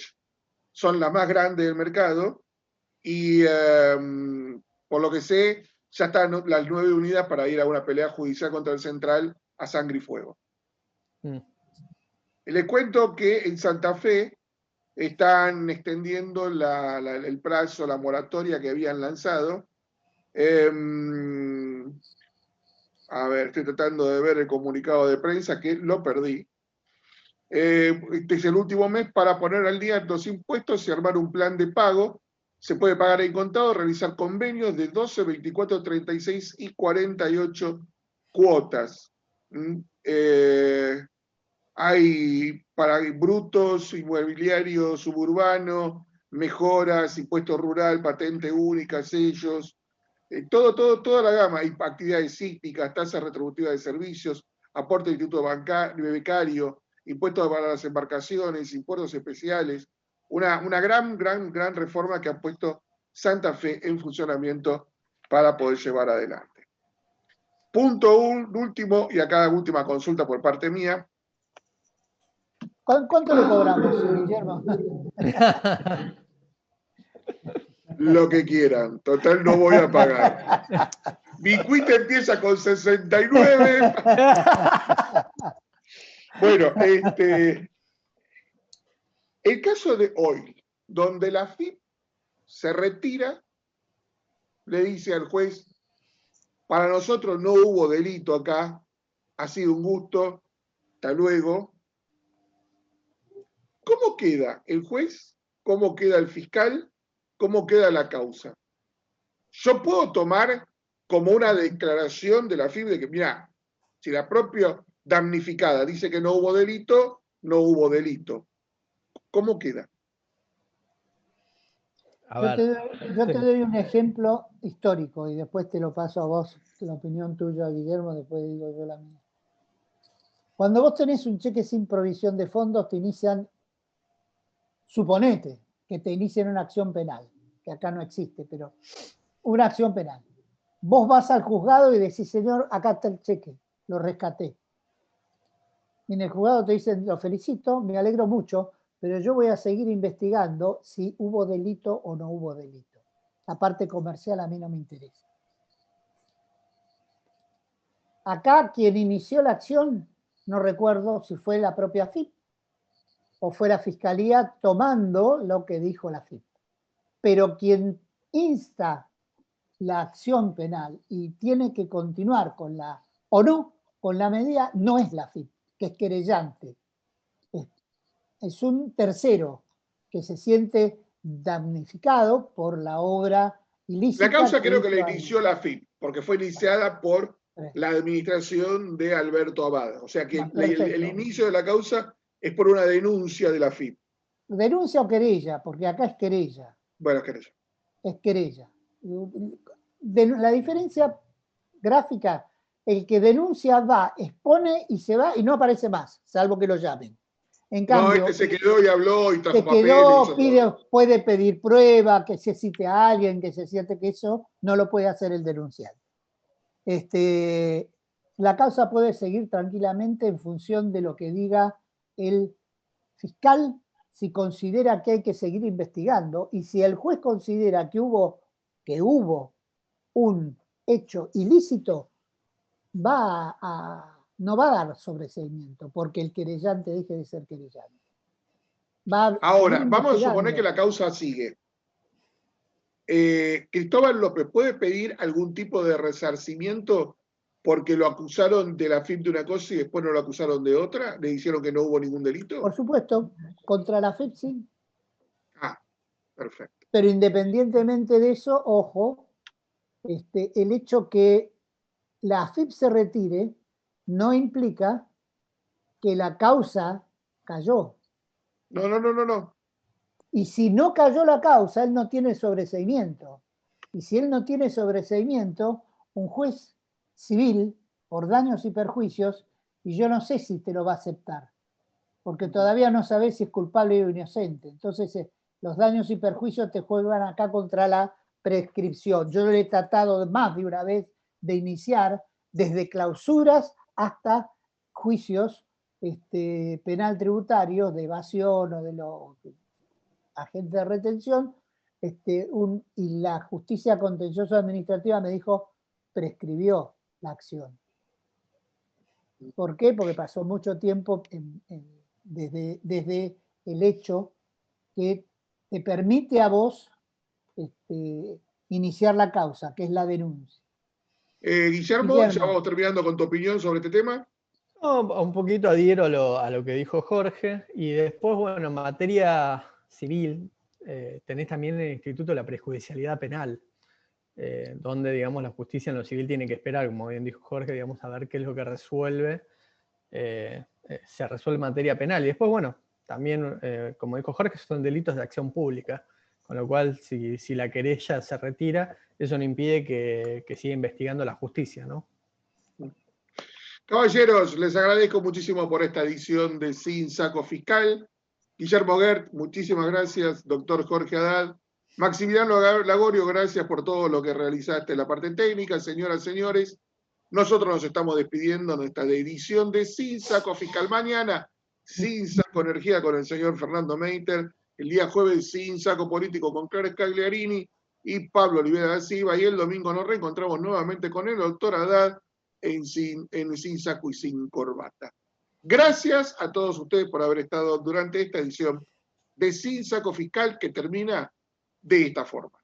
son las más grandes del mercado, y por lo que sé, ya están las 9 unidas para ir a una pelea judicial contra el central a sangre y fuego. Les cuento que en Santa Fe están extendiendo el plazo, la moratoria que habían lanzado. A ver, estoy tratando de ver el comunicado de prensa, que lo perdí. Este es el último mes para poner al día los impuestos y armar un plan de pago. Se puede pagar en contado, realizar convenios de 12, 24, 36 y 48 cuotas. Hay para brutos, inmobiliario, suburbano, mejoras, impuesto rural, patente única, sellos, toda la gama. Hay actividades sísmicas, tasas retributivas de servicios, aporte de instituto becario, impuestos para las embarcaciones, impuestos especiales. Una gran reforma que ha puesto Santa Fe en funcionamiento para poder llevar adelante. Punto último, y acá última consulta por parte mía. ¿Cuánto le cobramos, Guillermo? Lo que quieran, total no voy a pagar. Mi cuita empieza con 69. Bueno, el caso de hoy, donde la FIP se retira le dice al juez, para nosotros no hubo delito acá, ha sido un gusto, hasta luego. ¿Cómo queda el juez? ¿Cómo queda el fiscal? ¿Cómo queda la causa? Yo puedo tomar como una declaración de la FIP de que, mira, si la propia damnificada dice que no hubo delito, no hubo delito. ¿Cómo queda? Yo te doy un ejemplo histórico y después te lo paso a vos, la opinión tuya, Guillermo, después digo yo la mía. Cuando vos tenés un cheque sin provisión de fondos, te inician, suponete que te inician una acción penal, que acá no existe, pero una acción penal. Vos vas al juzgado y decís, señor, acá está el cheque, lo rescaté. Y en el juzgado te dicen, lo felicito, me alegro mucho, pero yo voy a seguir investigando si hubo delito o no hubo delito. La parte comercial a mí no me interesa. Acá quien inició la acción, no recuerdo si fue la propia FIP o fue la Fiscalía tomando lo que dijo la FIP. Pero quien insta la acción penal y tiene que continuar con la, o no, con la medida, no es la FIP, que es querellante. Es un tercero que se siente damnificado por la obra ilícita. La causa creo que la inició la FIP, porque fue iniciada por la administración de Alberto Abad. O sea que el inicio de la causa es por una denuncia de la FIP. ¿Denuncia o querella? Porque acá es querella. Bueno, es querella. Es querella. La diferencia gráfica, el que denuncia va, expone y se va y no aparece más, salvo que lo llamen. En cambio, no, se quedó y habló y trajo se quedó, puede pedir prueba, que se cite a alguien, que se siente que eso no lo puede hacer el denunciante. La causa puede seguir tranquilamente en función de lo que diga el fiscal, si considera que hay que seguir investigando, y si el juez considera que hubo un hecho ilícito, no va a dar sobreseimiento porque el querellante deje de ser querellante. Ahora, vamos a suponer que la causa sigue. Cristóbal López, ¿puede pedir algún tipo de resarcimiento porque lo acusaron de la FIP de una cosa y después no lo acusaron de otra? ¿Le dijeron que no hubo ningún delito? Por supuesto, contra la FIP sí. Ah, perfecto. Pero independientemente de eso, ojo, el hecho que la FIP se retire no implica que la causa cayó. No. Y si no cayó la causa, él no tiene sobreseimiento. Y si él no tiene sobreseimiento, un juez civil, por daños y perjuicios, y yo no sé si te lo va a aceptar, porque todavía no sabes si es culpable o inocente. Entonces, los daños y perjuicios te juegan acá contra la prescripción. Yo lo he tratado más de una vez de iniciar desde clausuras hasta juicios penal tributarios de evasión o de los agentes de retención, y la justicia contencioso administrativa me dijo, prescribió la acción. ¿Por qué? Porque pasó mucho tiempo desde el hecho que te permite a vos iniciar la causa, que es la denuncia. Guillermo, ya vamos terminando con tu opinión sobre este tema. No, un poquito adhiero a lo que dijo Jorge, y después, bueno, en materia civil, tenés también el Instituto de la Prejudicialidad Penal, donde, digamos, la justicia en lo civil tiene que esperar, como bien dijo Jorge, digamos, a ver qué es lo que resuelve, se resuelve en materia penal. Y después, bueno, también, como dijo Jorge, son delitos de acción pública, con lo cual, si la querella se retira, eso no impide que siga investigando la justicia, ¿no? Caballeros, les agradezco muchísimo por esta edición de Sin Saco Fiscal. Guillermo Gert, muchísimas gracias. Doctor Jorge Haddad. Maximiliano Lagorio, gracias por todo lo que realizaste en la parte técnica. Señoras, señores, nosotros nos estamos despidiendo de esta edición de Sin Saco Fiscal. Mañana, Sin Saco Energía con el señor Fernando Meiter. El día jueves, Sin Saco Político con Clara Scagliarini y Pablo Olivera da Silva. Y el domingo nos reencontramos nuevamente con el doctor Haddad en Sin Saco y Sin Corbata. Gracias a todos ustedes por haber estado durante esta edición de Sin Saco Fiscal, que termina de esta forma.